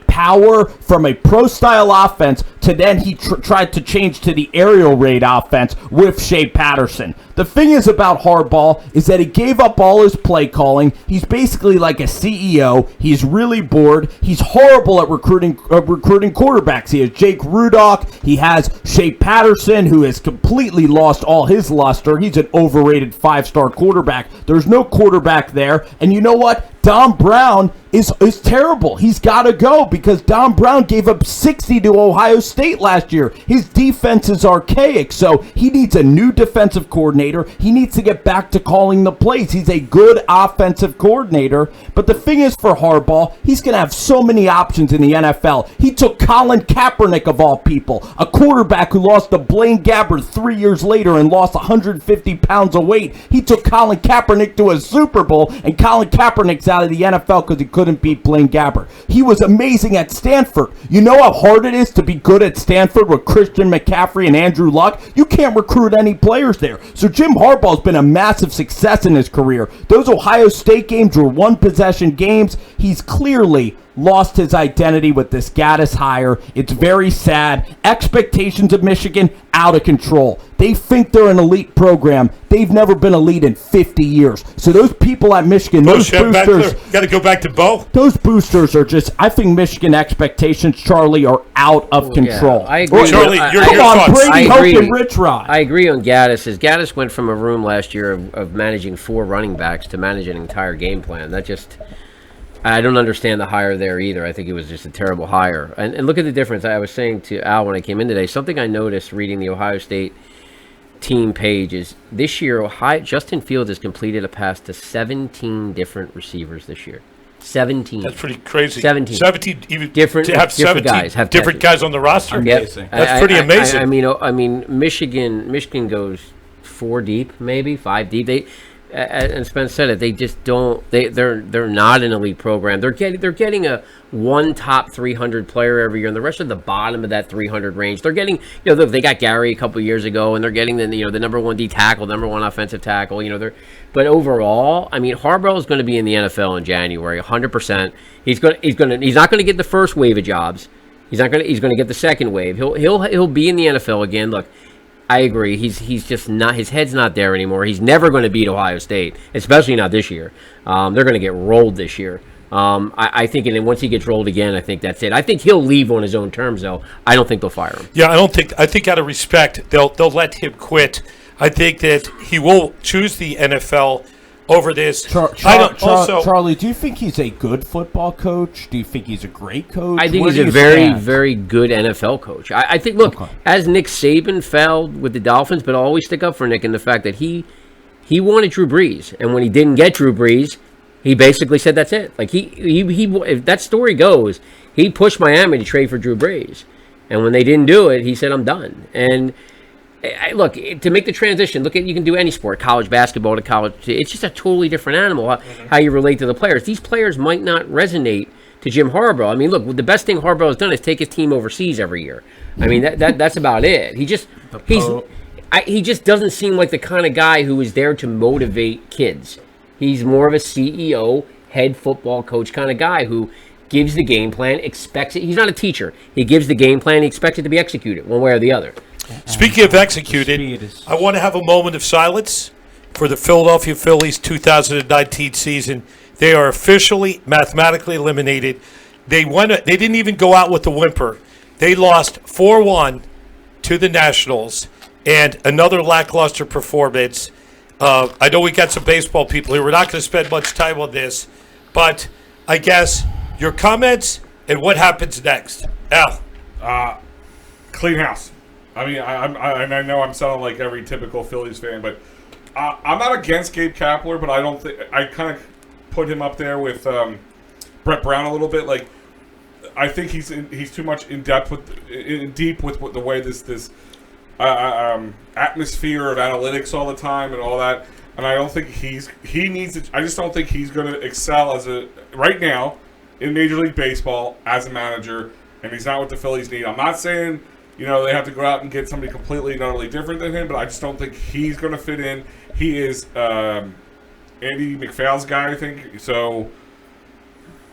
pro-style offense to then he tried to change to the aerial raid offense with Shea Patterson. The thing is about Harbaugh is that he gave up all his play calling. He's basically like a CEO. He's really bored. He's horrible at recruiting quarterbacks. He has Jake Rudock. He has Shea Patterson, who has completely lost all his luster. He's an overrated 5-star quarterback. There's no quarterback there. And you know what? Don Brown is terrible. He's got to go because Don Brown gave up 60 to Ohio State last year. His defense is archaic, so he needs a new defensive coordinator. He needs to get back to calling the plays. He's a good offensive coordinator, but the thing is for Harbaugh, he's going to have so many options in the NFL. He took Colin Kaepernick, of all people, a quarterback who lost to Blaine Gabbert 3 years later and lost 150 pounds of weight. He took Colin Kaepernick to a Super Bowl, and Colin Kaepernick's out of the NFL because he couldn't beat Blaine Gabbert. He was amazing at Stanford. You know how hard it is to be good at Stanford with Christian McCaffrey and Andrew Luck? You can't recruit any players there. So Jim Harbaugh's been a massive success in his career. Those Ohio State games were one-possession games. He's clearly lost his identity with this Gaddis hire. It's very sad. Expectations of Michigan out of control. They think they're an elite program. They've never been elite in 50 years. So those people at Michigan, those boosters, got to go back to Bo. Those boosters are just. I think Michigan expectations, Charlie, are out of control. Yeah, I agree. Charlie, your Come on, thoughts. Brady I Hoke agree. and Rich Rod. I agree on Gaddis. As Gaddis went from a room last year of managing 4 running backs to manage an entire game plan. That just. I don't understand the hire there either. I think it was just a terrible hire. And look at the difference. I was saying to Al when I came in today, something I noticed reading the Ohio State team page is this year, Justin Fields has completed a pass to 17 different receivers this year. 17. That's pretty crazy. 17. 17 even Different- to have different 17 guys have different catches. guys on the roster. Amazing. That's pretty amazing. I mean, Michigan goes 4 deep, maybe 5 deep. And Spence said it. They just don't. They're not an elite program. They're getting a one top 300 player every year, and the rest are the bottom of that 300 range. They're getting, they got Gary a couple of years ago, and they're getting the number 1 D tackle, number 1 offensive tackle. But overall, I mean, Harbaugh is going to be in the NFL in January, 100%. He's not going to get the first wave of jobs. He's going to get the second wave. He'll be in the NFL again. Look. I agree. He's just not. His head's not there anymore. He's never going to beat Ohio State, especially not this year. They're going to get rolled this year. I think, and then once he gets rolled again, I think that's it. I think he'll leave on his own terms, though. I don't think they'll fire him. Yeah, I think out of respect, they'll let him quit. I think that he will choose the NFL over this. Charlie, do you think he's a good football coach? Do you think he's a great coach? I think Where he's do a you very, stand? very good NFL coach. I think, look, as Nick Saban failed with the Dolphins, but I'll always stick up for Nick in the fact that he wanted Drew Brees, and when he didn't get Drew Brees, he basically said that's it. Like he if that story goes, he pushed Miami to trade for Drew Brees, and when they didn't do it, he said I'm done. And look, to make the transition, you can do any sport, college basketball to college. It's just a totally different animal, how you relate to the players. These players might not resonate to Jim Harbaugh. I mean, look, the best thing Harbaugh has done is take his team overseas every year. I mean, that's about it. He just doesn't seem like the kind of guy who is there to motivate kids. He's more of a CEO, head football coach kind of guy who gives the game plan, expects it. He's not a teacher. He gives the game plan, he expects it to be executed one way or the other. Speaking of executed, I want to have a moment of silence for the Philadelphia Phillies 2019 season. They are officially mathematically eliminated. They didn't even go out with a whimper. They lost 4-1 to the Nationals, and another lackluster performance. I know we got some baseball people here. We're not going to spend much time on this, but I guess your comments and what happens next. Al. Clean house. I mean, I know I'm sounding like every typical Phillies fan, but I'm not against Gabe Kapler, but I don't think I kind of put him up there with Brett Brown a little bit. Like, I think he's too much in deep with the way this atmosphere of analytics all the time and all that. And I don't think he needs it. I just don't think he's going to excel right now in Major League Baseball as a manager. And he's not what the Phillies need. I'm not saying they have to go out and get somebody completely and utterly different than him, but I just don't think he's going to fit in. He is Andy McPhail's guy, I think. So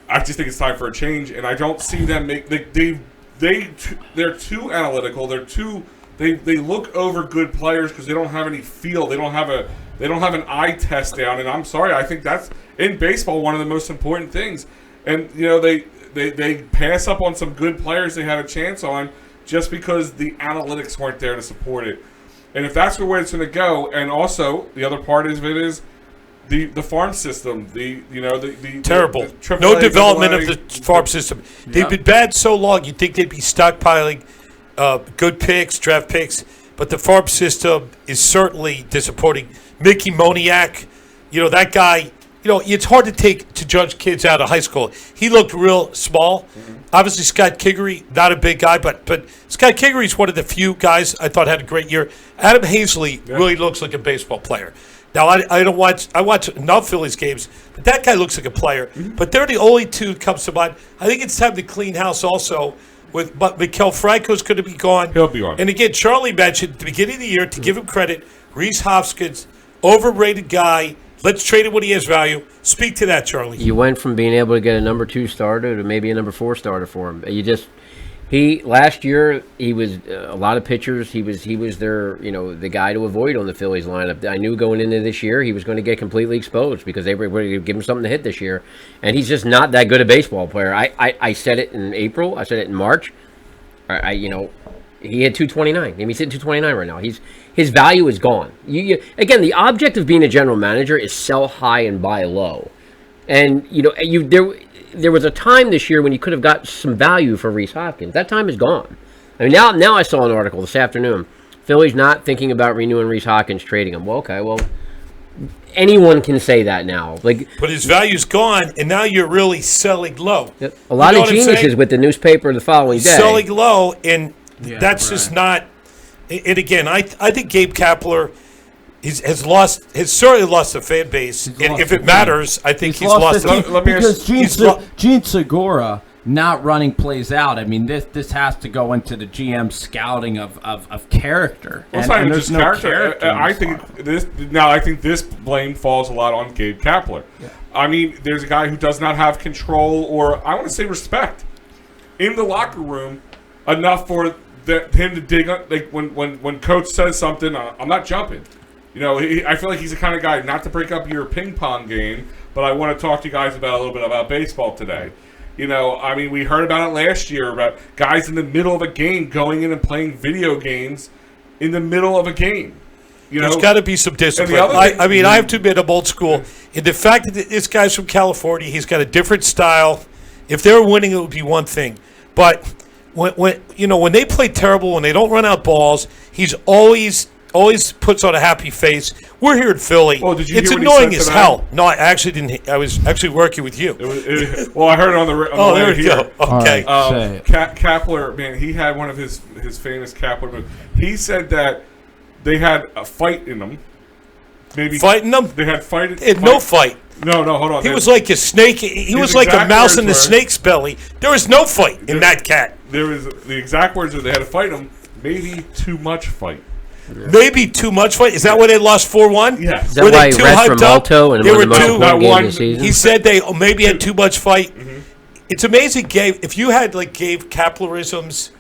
I just think it's time for a change, and I don't see them make they're too analytical. They look over good players because they don't have any feel. They don't have an eye test down. And I'm sorry, I think that's in baseball one of the most important things. And they pass up on some good players they had a chance on just because the analytics weren't there to support it. And if that's the way it's going to go, and also the other part of it is the farm system, the terrible. The no development of the farm system. They've been bad so long. You'd think they'd be stockpiling good picks, draft picks, but the farm system is certainly disappointing. Mickey Moniak, that guy. It's hard to judge kids out of high school. He looked real small. Mm-hmm. Obviously, Scott Kingery, not a big guy, but Scott Kingery's one of the few guys I thought had a great year. Adam Hazley really looks like a baseball player. Now, I watch enough Phillies games, but that guy looks like a player. Mm-hmm. But they're the only two that comes to mind. I think it's time to clean house also. But Maikel Franco's going to be gone. He'll be gone. And again, Charlie mentioned at the beginning of the year, to give him credit, Rhys Hoskins, overrated guy. Let's trade him when he has value. Speak to that, Charlie. You went from being able to get a number 2 starter to maybe a number 4 starter for him. Last year he was a lot of pitchers. He was their the guy to avoid on the Phillies lineup. I knew going into this year he was going to get completely exposed because they were going to give him something to hit this year, and he's just not that good a baseball player. I said it in April. I said it in March. He had 229. I mean, he's hitting 229 right now. His value is gone. Again, the object of being a general manager is sell high and buy low. And there was a time this year when you could have got some value for Rhys Hoskins. That time is gone. I mean, now I saw an article this afternoon. Philly's not thinking about renewing Rhys Hoskins, trading him. Well, okay, anyone can say that now. But his value's gone, and now you're really selling low. A lot of geniuses with the newspaper the following day. Selling low, and that's just not. And again, I think Gabe Kapler has certainly lost the fan base. And if it matters, I think he's lost it. Because Gene Segura not running plays out. I mean, this has to go into the GM scouting of character. Well, and there's no character. I think this blame falls a lot on Gabe Kapler. Yeah. I mean, there's a guy who does not have control, or I want to say respect, in the locker room enough for him to dig up. Like when coach says something, I'm not jumping. I feel like he's the kind of guy not to break up your ping pong game, but I want to talk to you guys about a little bit about baseball today. I mean, we heard about it last year about guys in the middle of a game going in and playing video games in the middle of a game. There's got to be some discipline. I have to admit, I'm old school. And the fact that this guy's from California, he's got a different style. If they were winning, it would be one thing. But when they play terrible, when they don't run out balls, he's always puts on a happy face. We're here in Philly. Oh, did you it's hear annoying as hell. No, I actually didn't. I was actually working with you. I heard it on the there we go. Okay. Right, Kapler, man, he had one of his famous Kapler moves. He said that they had a fight in them. Maybe fighting them? They had fight. No fight. No, hold on. He was like a snake. He was like a mouse in the snake's belly. There was no fight in that cat. There was the exact words that they had to fight him. Maybe too much fight. Yeah. Maybe too much fight. Is that why they lost 4-1? Yeah. Is that why he read from Alto and won the most important game of the season? He said they maybe had too much fight. Mm-hmm. It's amazing, Gabe. If you had Gabe Kaplerisms,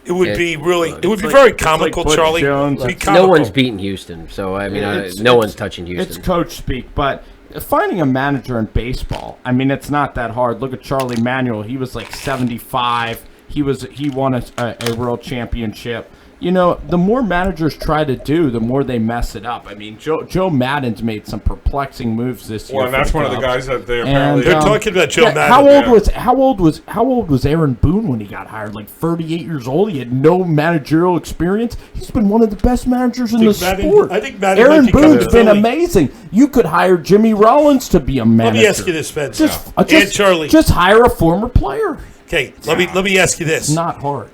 it would be really. It would be very comical, Charlie. No one's beating Houston, so I mean, no one's touching Houston. It's coach speak, but finding a manager in baseball, I mean, it's not that hard. Look at Charlie Manuel. He was 75. He won a world championship. you know, the more managers try to do, the more they mess it up. I mean, Joe Madden's made some perplexing moves this year. Well, and that's one of the guys that they And, apparently. They're talking about Joe Madden. How old was Aaron Boone when he got hired? Like 38 years old. He had no managerial experience. He's been one of the best managers in the sport. I think Madden Aaron might be coming Boone's to been Philly. amazing. You could hire Jimmy Rollins to be a manager. Let me ask you this, Spence. And Charlie. Just hire a former player. Okay, let me ask you this. It's not hard.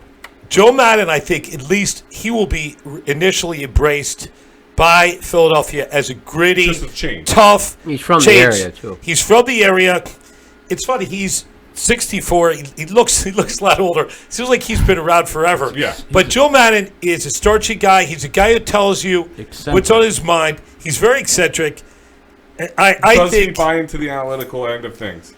Joe Madden, I think at least he will be initially embraced by Philadelphia as a gritty, Just a change. tough. He's from the change. area, too. He's from the area. It's funny. He's 64. He looks a lot older. Seems like he's been around forever. Yeah. But Joe Madden is a starchy guy. He's a guy who tells you what's on his mind. He's very eccentric. I Does he think. buy into the analytical end of things?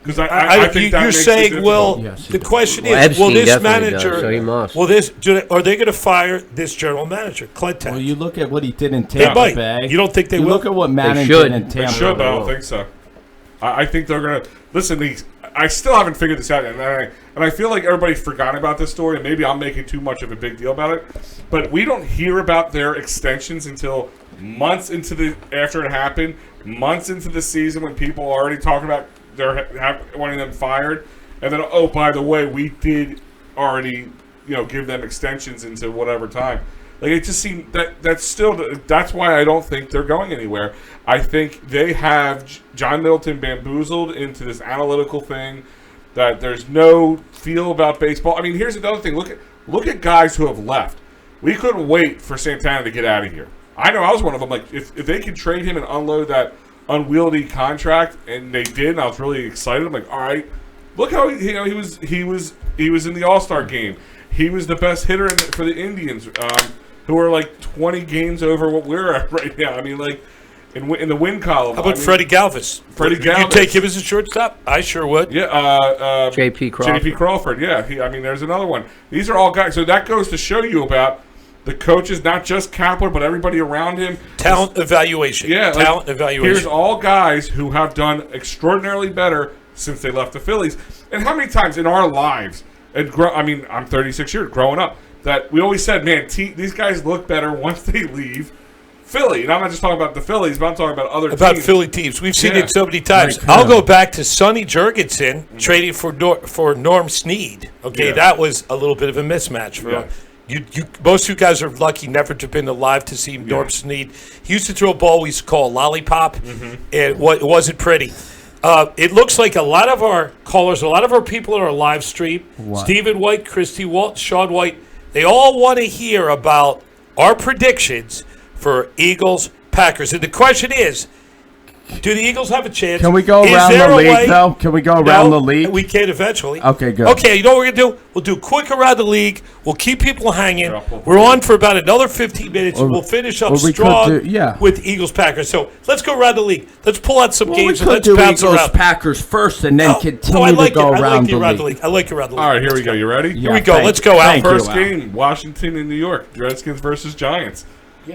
Because I think that you're makes it saying, difficult. well, Yes, he the does. question Well, is, will Epstein this definitely manager, does, so he must. are they going to fire this general manager, Clinton? Well, you look at what he did in They Tampa might. Bay. You don't think they You will? look at what Madden should. did in They Tampa. should, but I will. don't think so. I think they're gonna listen. I still haven't figured this out, and I feel like everybody's forgotten about this story, and maybe I'm making too much of a big deal about it. But we don't hear about their extensions until months into after it happened, months into the season when people are already talking about wanting them fired, and then oh, by the way, we did already give them extensions into whatever time. Like, it just seemed that's why I don't think they're going anywhere. I think they have John Middleton bamboozled into this analytical thing that there's no feel about baseball. I mean, here's another thing. Look at guys who have left. We couldn't wait for Santana to get out of here. I know I was one of them. Like, if they could trade him and unload that unwieldy contract, and they did, and I was really excited. I'm like, all right, look how he was in the All-Star game. He was the best hitter for the Indians, who are like 20 games over what we're at right now. I mean, like in the win column. How about Freddie Galvis? Freddie Would you Galvis. take him as a shortstop? I sure would. Yeah, J.P. Crawford. J.P. Crawford, yeah. There's another one. These are all guys. So that goes to show you about the coaches, not just Kapler, but everybody around him. Talent evaluation. Yeah, Talent evaluation. Here's all guys who have done extraordinarily better since they left the Phillies. And how many times in our lives, I'm 36 years growing up, that we always said, man, these guys look better once they leave Philly. And I'm not just talking about the Phillies, but I'm talking about other teams. Philly teams. We've seen Yeah. it so many times. Right, I'll go back to Sonny Jurgensen trading for Norm Snead. Okay, Yeah. that was a little bit of a mismatch for Yeah. him. Most of you guys are lucky never to have been alive to see Norm Snead. He used to throw a ball we used to call a lollipop, and it wasn't pretty. It looks like a lot of our callers, a lot of our people in our live stream, Stephen White, Christy Walt, Sean White, they all want to hear about our predictions for Eagles, Packers. And the question is, do the Eagles have a chance? Can we go Is around there the a league, way- though? Can we go around the league? We can eventually. Okay, good. Okay, you know what we're going to do? We'll do quick around the league. We'll keep people hanging. Yeah. We're on for about another 15 minutes. Or- We'll finish up or we could strong do- yeah. with Eagles, Packers. So let's go around the league. Let's pull out some Well, we games and could let's do bounce Eagles around. Packers first, and then I continue like to go it. I around like the around the league. league. I like around the league. All right, here we go. You ready? Here we go. thank- Let's go, Al. thank you, First Al. game, Washington and New York. Redskins versus Giants.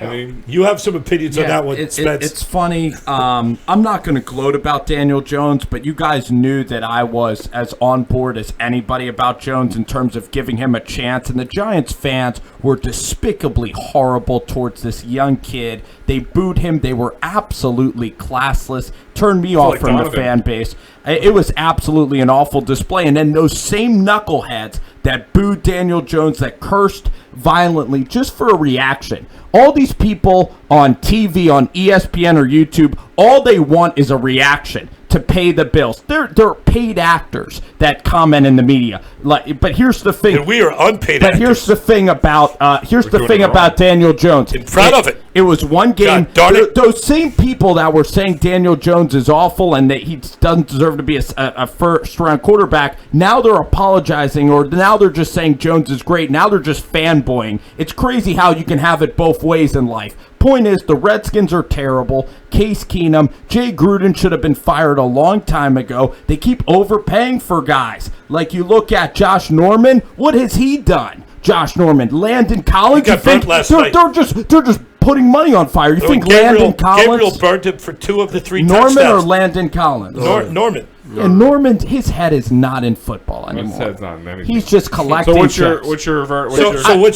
I mean, You have some opinions on that one, it's Spence. funny. I'm not going to gloat about Daniel Jones, but you guys knew that I was as on board as anybody about Jones in terms of giving him a chance. And the Giants fans were despicably horrible towards this young kid. They booed him. They were absolutely classless. Turned me off like from the Donovan. fan base. It was absolutely an awful display. And then those same knuckleheads that booed Daniel Jones, that cursed violently just for a reaction. All these people on TV, on ESPN or YouTube, all they want is a reaction to pay the bills. They're paid actors that comment in the media. But here's the thing. And we are unpaid But actors. here's the thing about doing it wrong. Daniel Jones. In front of it. It was one game. God darn it. Those same people that were saying Daniel Jones is awful and that he doesn't deserve to be a first-round quarterback, now they're apologizing, or now they're just saying Jones is great. Now they're just fanboying. It's crazy how you can have it both ways in life. Point is, the Redskins are terrible. Case Keenum, Jay Gruden should have been fired a long time ago. They keep overpaying for guys. Like, you look at Josh Norman, what has he done? Josh Norman, Landon Collins, He got burnt last night. they're just putting money on fire. You think Landon Collins, Gabriel burned him for 2 of the 3 Norman touchdowns. or Landon Collins? Norman. And Norman, his head is not in football His anymore. head's not in anything. He's just collecting. So what's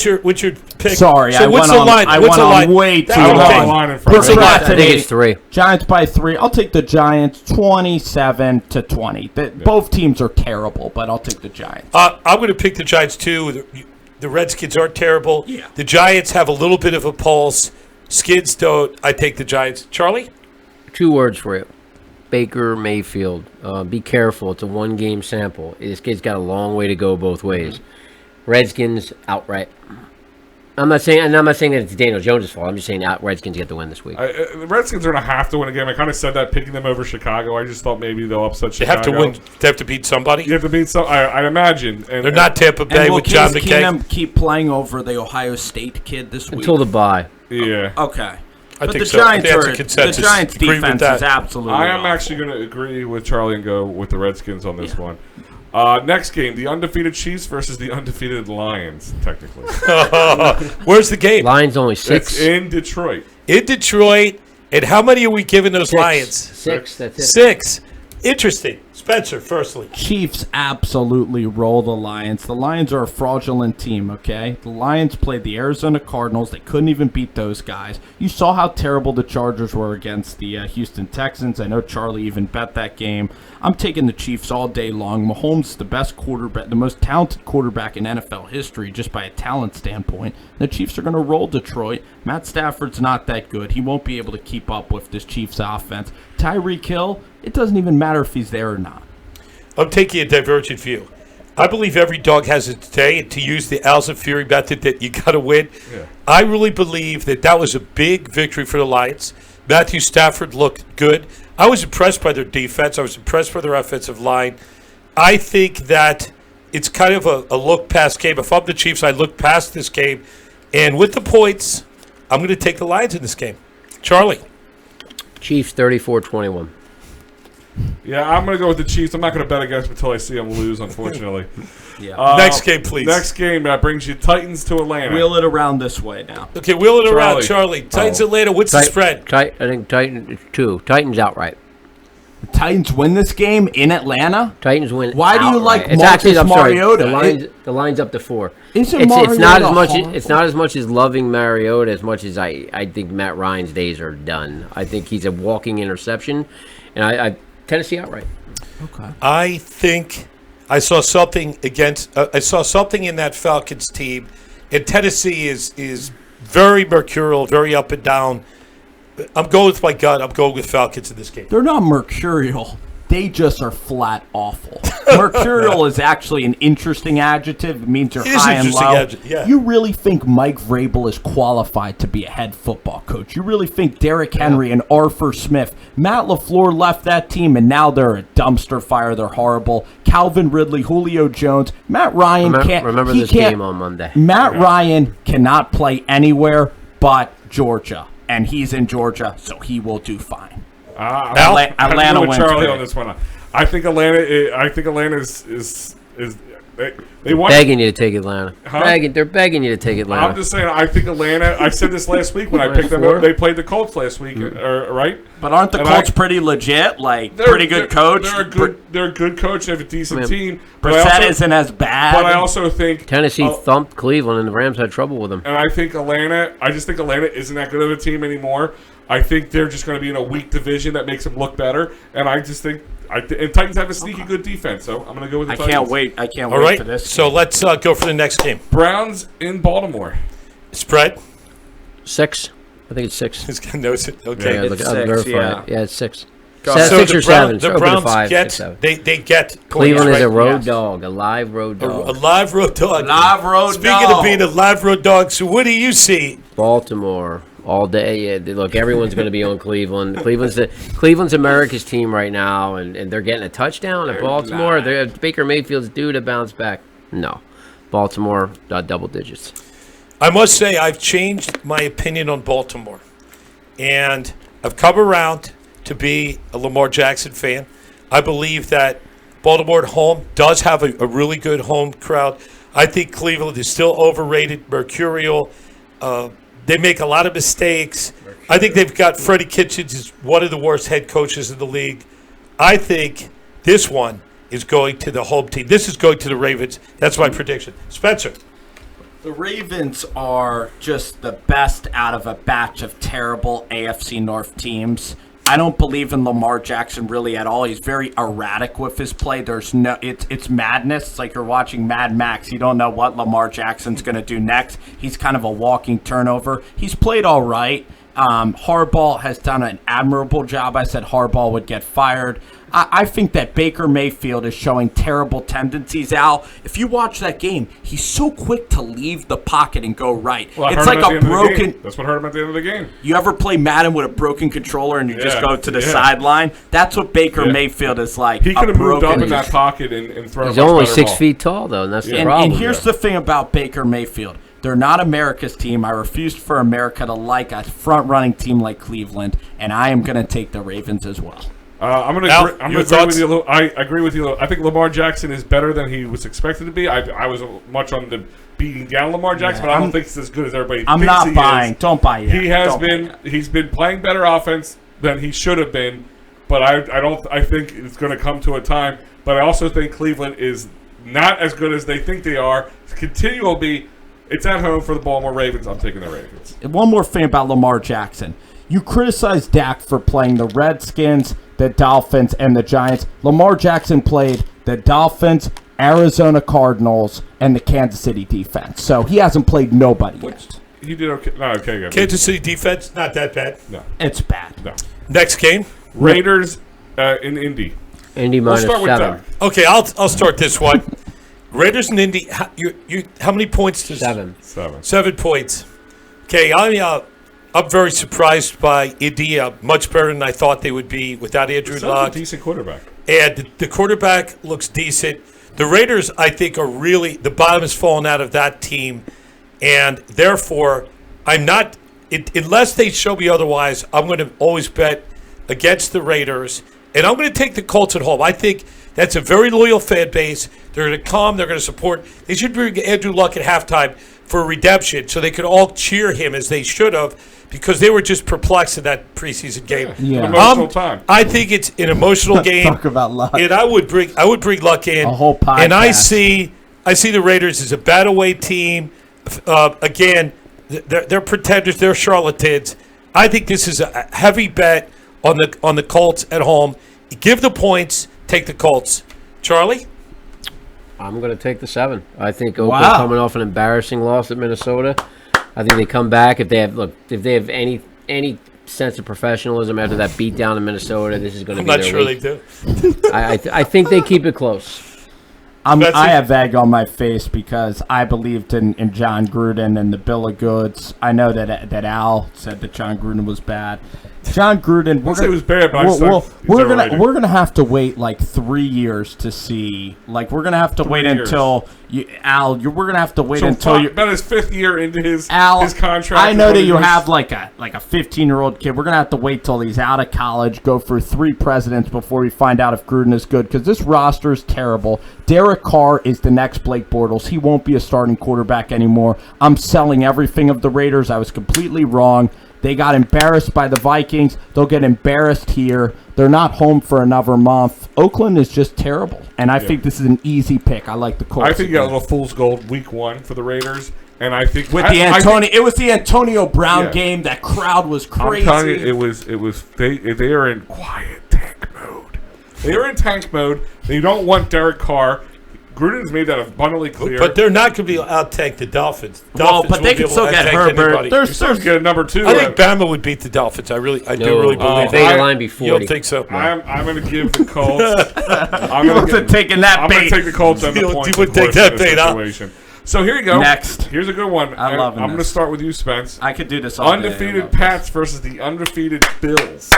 checks. what's your pick? Sorry, so I went on way too I don't have a long. line in front of me. I think it's 3. Giants by 3. I'll take the Giants 27-20. Both teams are terrible, but I'll take the Giants. I'm going to pick the Giants too. The Redskins aren't terrible. Yeah. The Giants have a little bit of a pulse. Skids don't. I take the Giants. Charlie? 2 words for you. Baker Mayfield. Be careful. It's a 1-game sample. This kid's got a long way to go both ways. Redskins outright. I'm not saying that it's Daniel Jones' fault. I'm just saying Redskins get the win this week. The Redskins are going to have to win a game. I kind of said that picking them over Chicago. I just thought maybe they'll upset They Chicago. have to win. They have to beat somebody. You have to beat some. I imagine. And, They're not Tampa Bay And will with John Case McKay. Keenum keep playing over the Ohio State kid this week? Until the bye. Yeah. Okay. I But think the so. Giants That's a are consensus. the Giants Agree with defense that. is absolutely I am awful. actually going to agree with Charlie and go with the Redskins on this one. Next game, the undefeated Chiefs versus the undefeated Lions, technically. Where's the game? Lions only 6. It's in Detroit. In Detroit. And how many are we giving those Lions? 6. That's it. 6. Interesting. Spencer, firstly. Chiefs absolutely roll the Lions. The Lions are a fraudulent team, okay? The Lions played the Arizona Cardinals. They couldn't even beat those guys. You saw how terrible the Chargers were against the Houston Texans. I know Charlie even bet that game. I'm taking the Chiefs all day long. Mahomes is the best quarterback, the most talented quarterback in NFL history, just by a talent standpoint. The Chiefs are going to roll Detroit. Matt Stafford's not that good. He won't be able to keep up with this Chiefs offense. Tyreek Hill, it doesn't even matter if he's there or not. I'm taking a divergent view. I believe every dog has its day, and to use the Owls of Fury method that you got to win. Yeah. I really believe that was a big victory for the Lions. Matthew Stafford looked good. I was impressed by their defense. I was impressed by their offensive line. I think that it's kind of a look past game. If I'm the Chiefs, I look past this game. And with the points, I'm going to take the Lions in this game. Charlie. Chiefs 34-21. Yeah, I'm going to go with the Chiefs. I'm not going to bet against them until I see them lose, unfortunately. Yeah. Next game, please. Next game brings you Titans to Atlanta. Wheel it around this way now. Okay, wheel it around, Charlie. Titans Atlanta, what's the spread? I think Titans 2. Titans outright. The Titans win this game in Atlanta? Titans win. Why do you outright. like It's Marcus actually, I'm sorry, Mariota? The line's up to 4. Isn't It's not Mariota as much. horrible? It's not as much as loving Mariota as much as I think Matt Ryan's days are done. I think he's a walking interception, and I Tennessee outright. Okay. I think I saw something I saw something in that Falcons team, and Tennessee is very mercurial, very up and down. I'm going with my gut. I'm going with Falcons in this game. They're not mercurial. They just are flat awful. Mercurial is actually an interesting adjective. It means you're It is high and interesting low. yeah. You really think Mike Vrabel is qualified to be a head football coach? You really think Derrick Henry and Arthur Smith, Matt LaFleur left that team and now they're a dumpster fire. They're horrible. Calvin Ridley, Julio Jones, Matt Ryan can't. Remember he this can't- game on Monday. Matt Ryan cannot play anywhere but Georgia, and he's in Georgia, so he will do fine. Atlanta Atlanta with wins Charlie big. on this one. I think Atlanta is they want. Begging you to take Atlanta. Huh? They're begging you to take Atlanta. I'm just saying. I think Atlanta. I said this last week when I picked them up. They played the Colts last week, right? But aren't the And Colts pretty legit? Like, They're- pretty good coach? They're a good coach. They have a decent team. But Brissett isn't as bad. But I also think Tennessee thumped Cleveland, and the Rams had trouble with them. and I think Atlanta. I just think Atlanta isn't that good of a team anymore. I think they're just going to be in a weak division that makes them look better. And I just think and Titans have a sneaky good defense, so I'm going to go with the I Titans. can't wait. I can't All wait right, for this. so let's go for the next game. Browns in Baltimore. Spread? 6. I think it's 6. This guy knows it. Okay. Yeah, It's I'll 6, verify yeah. it. Yeah, it's 6. Go So 6 or 7. The Open to Browns 5, get 6, 7. they get points, Cleveland is right? a road Yes. dog, a live road A dog. live road dog. Live road Speaking dog. of being a live road dog, so what do you see? Baltimore all day. Yeah, look, everyone's going to be on Cleveland. Cleveland's America's team right now, and they're getting a touchdown at Baltimore. Baker Mayfield's due to bounce back. No, Baltimore double digits. I must say I've changed my opinion on Baltimore, and I've come around to be a Lamar Jackson fan. I believe that Baltimore at home does have a really good home crowd. I think Cleveland is still overrated, mercurial. They make a lot of mistakes. I think they've got Freddie Kitchens is one of the worst head coaches in the league. I think This one is going to the home team. This is going to the Ravens. That's my prediction. Spencer. The Ravens are just the best out of a batch of terrible AFC North teams. I don't believe in Lamar Jackson really at all. He's very erratic with his play. It's madness. It's like you're watching Mad Max. You don't know what Lamar Jackson's going to do next. He's kind of a walking turnover. He's played all right. Harbaugh has done an admirable job. I said Harbaugh would get fired. I think that Baker Mayfield is showing terrible tendencies, Al. If you watch that game, he's so quick to leave the pocket and go right. Well, it's like a broken... That's what hurt him at the end of the game. You ever play Madden with a broken controller and you just go to the sideline? That's what Baker Mayfield is like. He could have moved up in that pocket and thrown a much He's only better 6 ball. feet tall, though, and that's the problem. And here's the thing about Baker Mayfield. They're not America's team. I refuse for America to like a front-running team like Cleveland, and I am going to take the Ravens as well. I'm going to agree with you a little. I agree with you. I think Lamar Jackson is better than he was expected to be. I was much on the beating down Lamar Jackson, but I don't think he's as good as everybody thinks he is. I'm not buying. Don't buy it. He's been playing better offense than he should have been, but I think it's going to come to a time. But I also think Cleveland is not as good as they think they are. Continually, it's at home for the Baltimore Ravens. I'm taking the Ravens. One more thing about Lamar Jackson. You criticize Dak for playing the Redskins, the Dolphins, and the Giants. Lamar Jackson played the Dolphins, Arizona Cardinals, and the Kansas City defense. So he hasn't played nobody yet. He did okay. No, okay. Good. Kansas City defense, not that bad. No. It's bad. No. Next game. Raiders in Indy. Indy We'll minus start with 7. Doug. Okay, I'll start this one. Raiders and Indy. How many points does 7. 7 points. Okay, I'm very surprised by Indy. Much better than I thought they would be without Andrew Sounds Luck. a decent quarterback. And the quarterback looks decent. The Raiders, I think, are really the bottom has fallen out of that team, and therefore, I'm not unless they show me otherwise. I'm going to always bet against the Raiders, and I'm going to take the Colts at home. I think that's a very loyal fan base. They're going to come. They're going to support. They should bring Andrew Luck at halftime for redemption, so they could all cheer him as they should have, because they were just perplexed in that preseason game. Yeah. An emotional time. I think it's an emotional game. Talk about Luck. And I would bring Luck in. A whole podcast. And I see the Raiders as a battle weight team. Again, they're pretenders. They're charlatans. I think this is a heavy bet on the Colts at home. Give the points. Take the Colts. Charlie? I'm going to take the 7. I think Oakland coming off an embarrassing loss at Minnesota. I think they come back if they have any sense of professionalism after that beat down in Minnesota. This is going to be I'm not their sure week. they do. I think they keep it close. I have egg on my face because I believed in John Gruden and the Bill of Goods. I know that Al said that John Gruden was bad. John Gruden, we're gonna have to wait like 3 years to see. Like we're gonna have to wait until we're gonna have to wait until you. About his 5th year into his contract. I know that you have like a 15-year-old kid. We're gonna have to wait till he's out of college, go through 3 presidents before we find out if Gruden is good. Because this roster is terrible. Derek Carr is the next Blake Bortles. He won't be a starting quarterback anymore. I'm selling everything of the Raiders. I was completely wrong. They got embarrassed by the Vikings. They'll get embarrassed here. They're not home for another month. Oakland is just terrible. And I think this is an easy pick. I like the Colts. I think you got a little fool's gold week 1 for the Raiders. And I think it was the Antonio Brown game. That crowd was crazy. I'm telling you, they are in quiet tank mode. They are in tank mode. They don't want Derek Carr. Gruden's made that abundantly clear. But they're not going to be out-tank the Dolphins. But they can still get Herbert. They're still get a number 2. I think Bama would beat the Dolphins. I do really believe that. They line before. You don't think so? I'm going to give the Colts. I'm going to take the Colts on the points. You would take that bait, huh? So here you go. Next. Here's a good one. I'm going to start with you, Spence. I could do this all Undefeated Pats versus the undefeated Bills,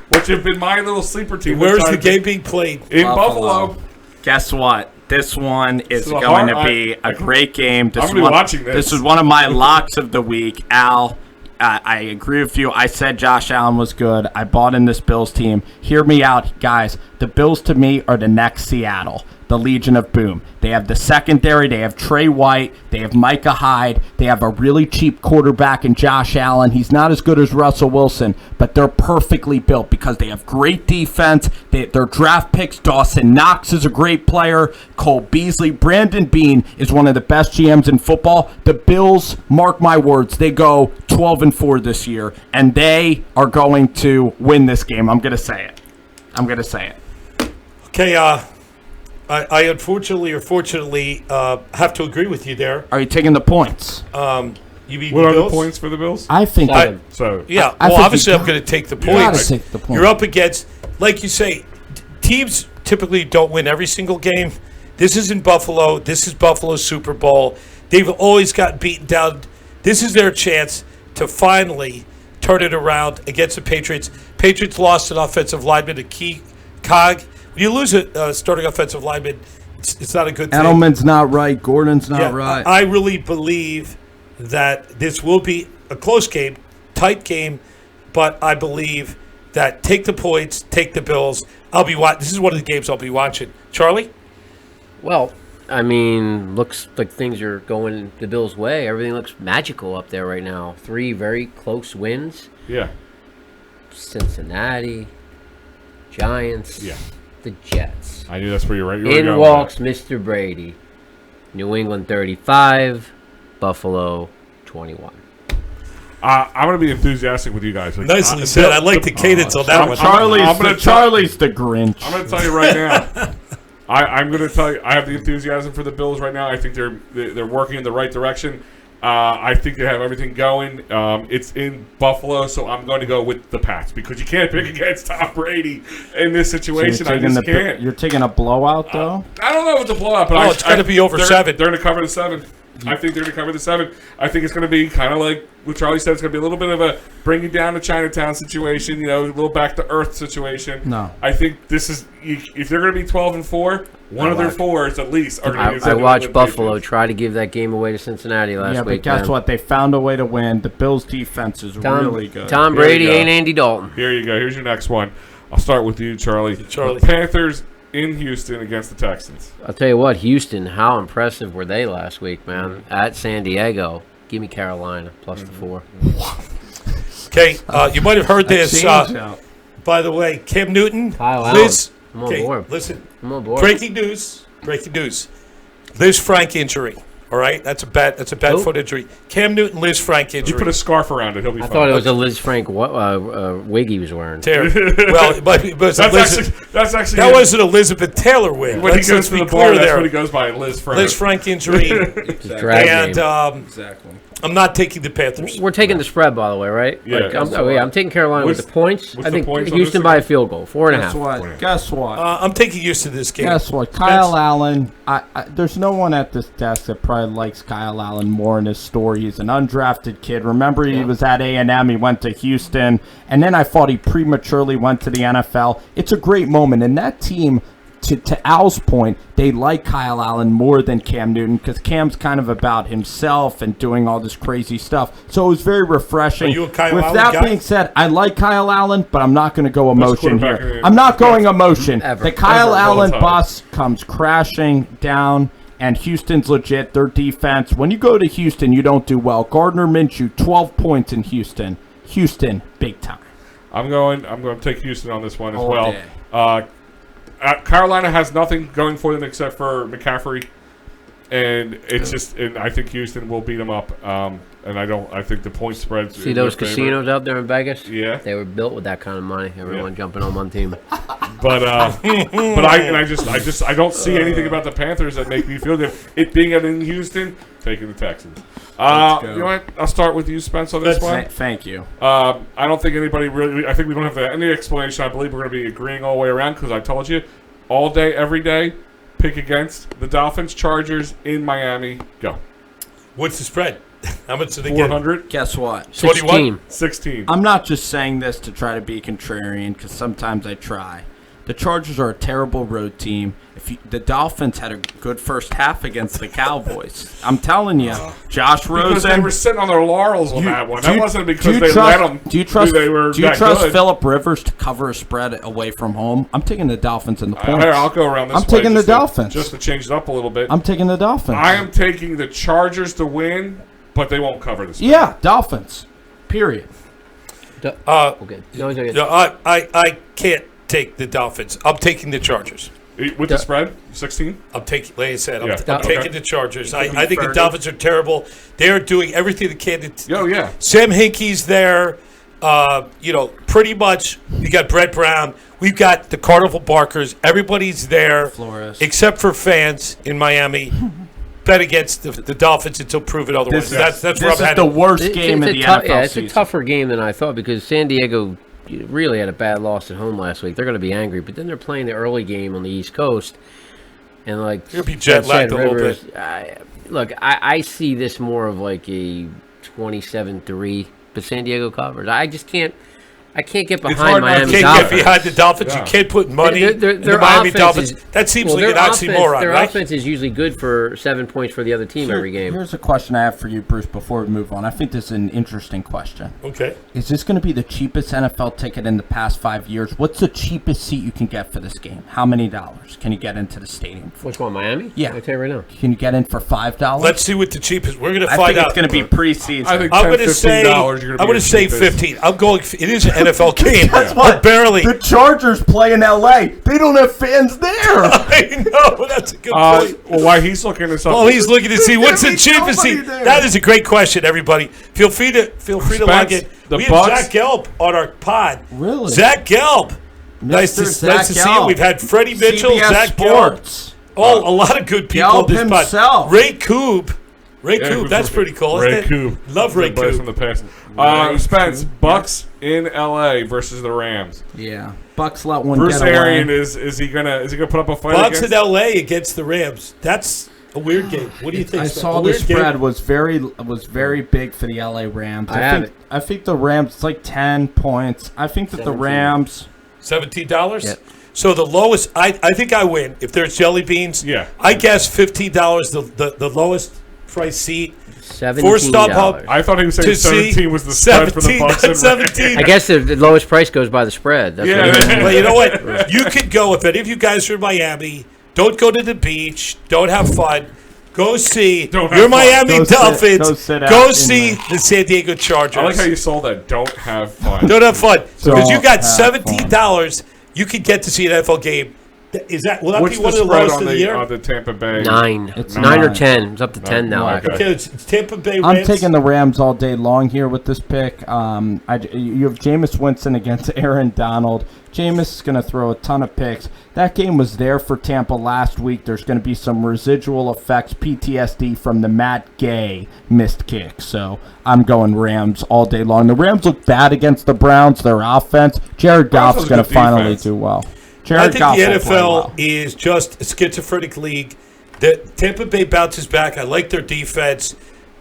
which have been my little sleeper team. Where's the game being played? In Buffalo. Guess what? This one is going to be a great game. I'm going to be watching this. This is one of my locks of the week. Al, I agree with you. I said Josh Allen was good. I bought in this Bills team. Hear me out, guys. The Bills, to me, are the next Seattle. the Legion of Boom. They have the secondary. They have Trey White. They have Micah Hyde. They have a really cheap quarterback in Josh Allen. He's not as good as Russell Wilson, but they're perfectly built because they have great defense. Their draft picks, Dawson Knox is a great player. Cole Beasley. Brandon Beane is one of the best GMs in football. The Bills, mark my words, they go 12-4 this year, and they are going to win this game. I'm going to say it. Okay, I unfortunately or fortunately have to agree with you there. Are you taking the points? You mean What the are the Bills? points for the Bills? I think So Yeah, I well, think obviously you I'm going to take the gotta points. take the point. You're up against, like you say, teams typically don't win every single game. This is in Buffalo. This is Buffalo's Super Bowl. They've always gotten beaten down. This is their chance to finally turn it around against the Patriots. Patriots lost an offensive lineman, a key cog. When you lose a starting offensive lineman, it's not a good thing. Edelman's not right. Gordon's not Yeah, right. I really believe that this will be a close game, tight game, but I believe that take the points, take the Bills. I'll be watching. This is one of the games I'll be watching. Charlie? Well, I mean, looks like things are going the Bills' way. Everything looks magical up there right now. 3 very close wins. yeah. Cincinnati, Giants, Yeah. the Jets. I knew that's where you're right. You were In going with walks Mr. Brady. New England 35, Buffalo 21. I'm going to be enthusiastic with you guys. Like, Nicely said. I like the cadence on that one. Charlie's the Grinch. I'm going to tell you right now. I'm going to tell you. I have the enthusiasm for the Bills right now. I think they're working in the right direction. I think they have everything going. It's in Buffalo, so I'm going to go with the Pats because you can't pick against Tom Brady in this situation. I just can't. You're taking a blowout, though? I don't know if it's a blowout, but it's going to be over 7. They're going to cover the 7. I think they're going to cover the 7. I think it's going to be kind of like what Charlie said. It's going to be a little bit of a bring you down to Chinatown situation, a little back to earth situation. No. I think this is if they're going to be 12-4, one of their 4s at least are going to be. I watched Buffalo try to give that game away to Cincinnati last Yeah, week. but guess man. what? They found a way to win. The Bills' defense is really good. Tom Here you Brady go. ain't Andy Dalton. Here you go. Here's your next one. I'll start with you, Charlie. Charlie. The Panthers in Houston against the Texans. I'll tell you what, Houston, how impressive were they last week, man? At San Diego. Give me Carolina plus the 4. Okay, you might have heard this. Change out. By the way, Cam Newton, Kyle Liz. I'm on board. Listen, I'm on board. breaking news. Liz Frank injury. All right, that's a bad Who? foot injury. Cam Newton, Liz Frank You injury. put a scarf around it, he'll be I fine. thought it was a Liz Frank wig he was wearing. Well, it might be, but That's actually that wasn't Elizabeth Taylor wig. when he Let's goes to be the clear bar. That's there. what he goes by, Liz Frank. Liz Frank injury, Drag and game. Exactly. I'm not taking the Panthers. We're taking the spread, by the way, right? Yeah. I'm taking Carolina with What's- the points. what's I the think points on Houston this by a again? field goal, 4.5. Guess what? I'm taking Houston this game. Guess what? Kyle Allen. There's no one at this desk that probably likes Kyle Allen more in his story. He's an undrafted kid. Remember, he was at A&M. He went to Houston, and then I thought he prematurely went to the NFL. It's a great moment, and that team. To Al's point, they like Kyle Allen more than Cam Newton because Cam's kind of about himself and doing all this crazy stuff. So it was very refreshing. Are you a Kyle With Allen that guy? being said, I like Kyle Allen, but I'm not going to go emotion quarterback here. in- I'm not going emotion. Ever. The Kyle Ever. Allen All time. bus comes crashing down, and Houston's legit. Their defense. When you go to Houston, you don't do well. Gardner Minshew, 12 points in Houston. Houston, big time. I'm going to take Houston on this one as All well. day. Carolina has nothing going for them except for McCaffrey, and it's just. And I think Houston will beat them up. And I think the point spreads. See in those their favor. casinos out there in Vegas? Yeah. They were built with that kind of money. Everyone jumping on one team. But I don't see anything about the Panthers that make me feel good. It being in Houston, taking the Texans. You know what? I'll start with you, Spence, on this one. Thank you. I don't think anybody really. I think we don't have any explanation. I believe we're going to be agreeing all the way around because I told you, all day, every day, pick against the Dolphins, Chargers in Miami. Go. What's the spread? How much did they get? 400, Guess what? 21? 16. 16. I'm not just saying this to try to be contrarian because sometimes I try. The Chargers are a terrible road team. The Dolphins had a good first half against the Cowboys. I'm telling you, Josh Rosen. Because they were sitting on their laurels on that one. That wasn't because they let them. Do you trust good. Phillip Rivers to cover a spread away from home? I'm taking the Dolphins in the points. I'll go around this. I'm taking the Dolphins just to change it up a little bit. I'm taking the Dolphins. I am taking the Chargers to win, but they won't cover the spread. Yeah, Dolphins. Period. Okay. I can't take the Dolphins. I'm taking the Chargers. With the spread, 16? I'm taking, like I said, I'm Yeah. taking the Chargers. I think the Dolphins are terrible. They're doing everything they can. Oh, yeah. Sam Hinkie's there. Pretty much you got Brett Brown. We've got the Carnival Barkers. Everybody's there, Flores. except for fans in Miami. Bet against the Dolphins until proven otherwise. That's this where I'm is headed. the worst game of the NFL Yeah, it's season. a tougher game than I thought because San Diego really had a bad loss at home last week. They're going to be angry, but then they're playing the early game on the East Coast, and like You're gonna be jet lagged a little bit. I see this more of like a 27-3, but San Diego covers. I just can't. I can't get hard behind not to Miami You can't Dolphins. get behind the Dolphins. Yeah. You can't put money in the Their Miami offense Dolphins. is- That seems well, like an their oxymoron, Their right? offense is usually good for 7 points for the other team every game. Here's a question I have for you, Bruce, before we move on. I think this is an interesting question. Okay. Is this going to be the cheapest NFL ticket in the past 5 years? What's the cheapest seat you can get for this game? How many dollars can you get into the stadium for? Which one, Miami? Yeah. I'll tell you right now. Can you get in for $5? Let's see what the cheapest. We're going to I find think out. it's going to be preseason. I think I'm $10, going to say. $15 you're I'm gonna going to say cheapest. 15. I'm going. It is an NFL game. Guess what? Barely. The Chargers play in L.A. They don't have fans there. I know. That's a good point. Well, while he's looking this up. Well, he's looking to see what's the There's cheapest seat. nobody there. That is a great question, everybody. Feel free to log in. the We Bucks- have Zach Gelb on our pod. Really? Zach Gelb. Nice to Zach see him. Gelb. We've had Freddie Mitchell, CBS Zach Gelb. Sports. Oh, a lot of good people Gelb on this himself. pod. Ray Koob. Ray Yeah, Koob, that's pretty cool. Ray isn't it? Koob. Love Ray Blast from Koob. the past. Spence, Bucks in LA versus the Rams. Yeah. Bucks let one Bruce get away. Arian is he gonna put up a fight Bucks against? in L.A. against the Rams. That's a weird game. What do you think? I Spencer? saw A the weird game? spread was very big for the LA Rams. I think the Rams, it's like 10 points. I think that the 17. Rams, $17? Yep. So the lowest, I think I win. If there's jelly beans, Yeah. I guess $15, the lowest price seat. $17. For StubHub, I thought he was saying to see 17 was the spread for the 17, Bucks and 17. I guess the lowest price goes by the spread. That's Yeah. what it is. Well, you know what? You could go, if any of you guys are in Miami, don't go to the beach, don't have fun. Go see Don't have your fun. Miami Go Dolphins. sit out Go in see the San Diego Chargers. I like how you sold that. Don't have fun. Don't have fun. Because you got Don't have $17, you could get to see an NFL game. Will that What's be the one of the spread lowest on of the year? the Tampa Bay? 9. It's 9 or 9. 10. It's up to 10 now. Okay. Actually. Okay, it's Tampa Bay Rams. I'm taking the Rams all day long here with this pick. You have Jameis Winston against Aaron Donald. Jameis is going to throw a ton of picks. That game was there for Tampa last week. There's going to be some residual effects, PTSD from the Matt Gay missed kick. So I'm going Rams all day long. The Rams look bad against the Browns. Their offense, Jared Browns Goff's has going to good finally defense. do well. I Jared think Goff the will play NFL well. is just a schizophrenic league. The Tampa Bay bounces back. I like their defense.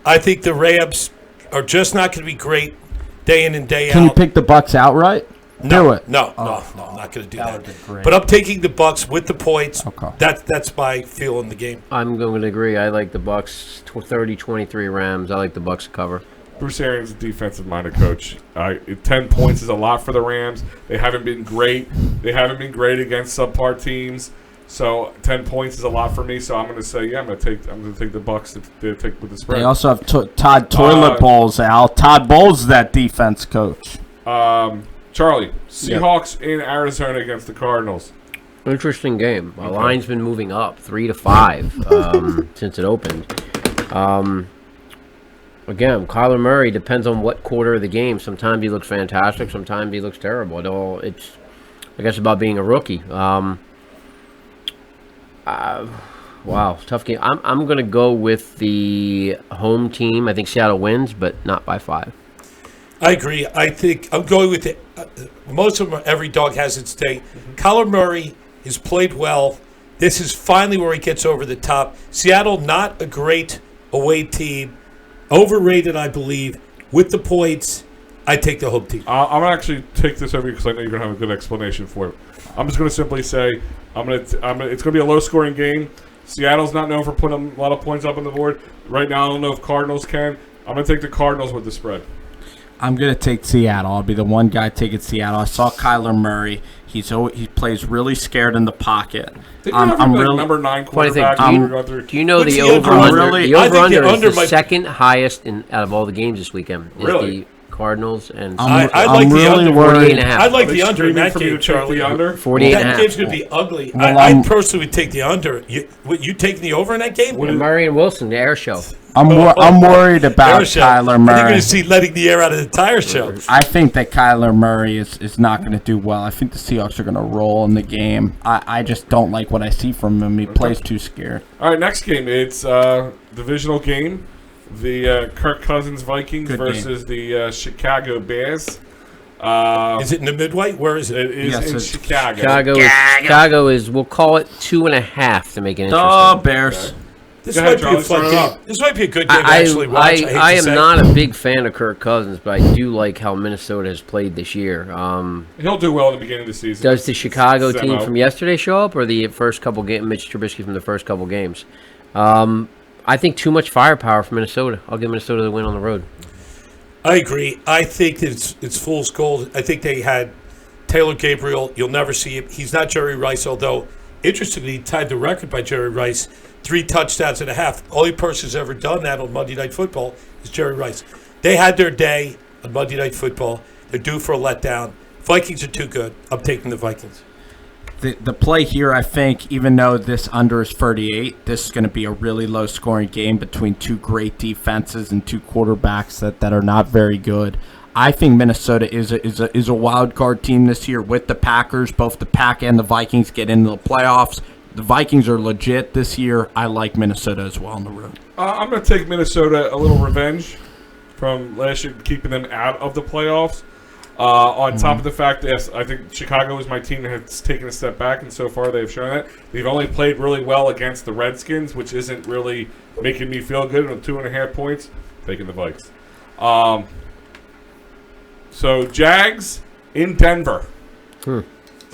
I think the Rams are just not going to be great day in and day out. Can you pick the Bucks outright? No, Do it. No, I'm not going to do that that. would be great. But I'm taking the Bucks with the points. Okay. That's my feel in the game. I'm going to agree. I like the Bucks 30-23 Rams. I like the Bucks to cover. Bruce Arians is a defensive-minded coach. 10 points is a lot for the Rams. They haven't been great. They haven't been great against subpar teams. So 10 points is a lot for me. So I'm going to say, I'm going to take the Bucks to take with the spread. They also have Todd Toilet Bowles, Al. Todd Bowles is that defense coach. Charlie, Seahawks in Arizona against the Cardinals. Interesting game. The line's been moving up 3 to 5 since it opened. Again, Kyler Murray depends on what quarter of the game. Sometimes he looks fantastic. Sometimes he looks terrible. It's I guess about being a rookie. Wow, tough game. I'm going to go with the home team. I think Seattle wins, but not by 5. I agree. I think I'm going with it. Most of them, every dog has its day. Kyler Murray has played well. This is finally where he gets over the top. Seattle, not a great away team. Overrated, I believe, with the points. I take the home team. I'm gonna actually take this over because I know you're gonna have a good explanation for it. I'm just gonna simply say it's gonna be a low-scoring game. Seattle's not known for putting a lot of points up on the board right now. I don't know if Cardinals can. I'm gonna take the Cardinals with the spread. I'm going to take Seattle. I'll be the one guy taking Seattle. I saw Kyler Murray. He plays really scared in the pocket. I'm really number 9 quarterback. Do you know the What's the over-under? under? The I think the over-under is under the might- second highest out of all the games this weekend. Is Really? the Cardinals and I like I'm the really under. worried. 48.5. I'd like Are they the under in screaming that for me game, to take Charlie. the under? 48.5. That game's going to be ugly. Well, I personally would take the under. You taking the over in that game? And Murray and Wilson, the air show. I'm worried about Air show. Kyler You're Murray. going to see letting the air out of the tire show. I think that Kyler Murray is not going to do well. I think the Seahawks are going to roll in the game. I just don't like what I see from him. He plays too scared. All right, next game. It's divisional game. The Kirk Cousins Vikings Good versus the Chicago Bears. Is it in the midway? Where is it? It is Yes, in it's Chicago. Chicago is, we'll call it 2.5 to make it The interesting. Bears. This Go might ahead, be a Charlie, fun start it game. off. This might be a good game to actually watch. I hate to I am say. not a big fan of Kirk Cousins, but I do like how Minnesota has played this year. He'll do well at the beginning of the season. Does the Chicago Semo. team from yesterday show up, or the first couple games, Mitch Trubisky from the first couple games? I think too much firepower for Minnesota. I'll give Minnesota the win on the road. I agree. I think it's fool's gold. I think they had Taylor Gabriel. You'll never see him. He's not Jerry Rice, although, interestingly, he tied the record by Jerry Rice. 3 touchdowns and a half. Only person who's ever done that on Monday Night Football is Jerry Rice. They had their day on Monday Night Football. They're due for a letdown. Vikings are too good. I'm taking the Vikings. The play here, I think, even though this under is 38, this is going to be a really low-scoring game between two great defenses and two quarterbacks that are not very good. I think Minnesota is a wild card team this year with the Packers. Both the Pack and the Vikings get into the playoffs. The Vikings are legit this year. I like Minnesota as well on the road. I'm going to take Minnesota a little revenge from last year, keeping them out of the playoffs. On top of the fact that I think Chicago is my team that has taken a step back, and so far they've shown that. They've only played really well against the Redskins, which isn't really making me feel good. On 2.5 points, taking the Vikes. So Jags in Denver.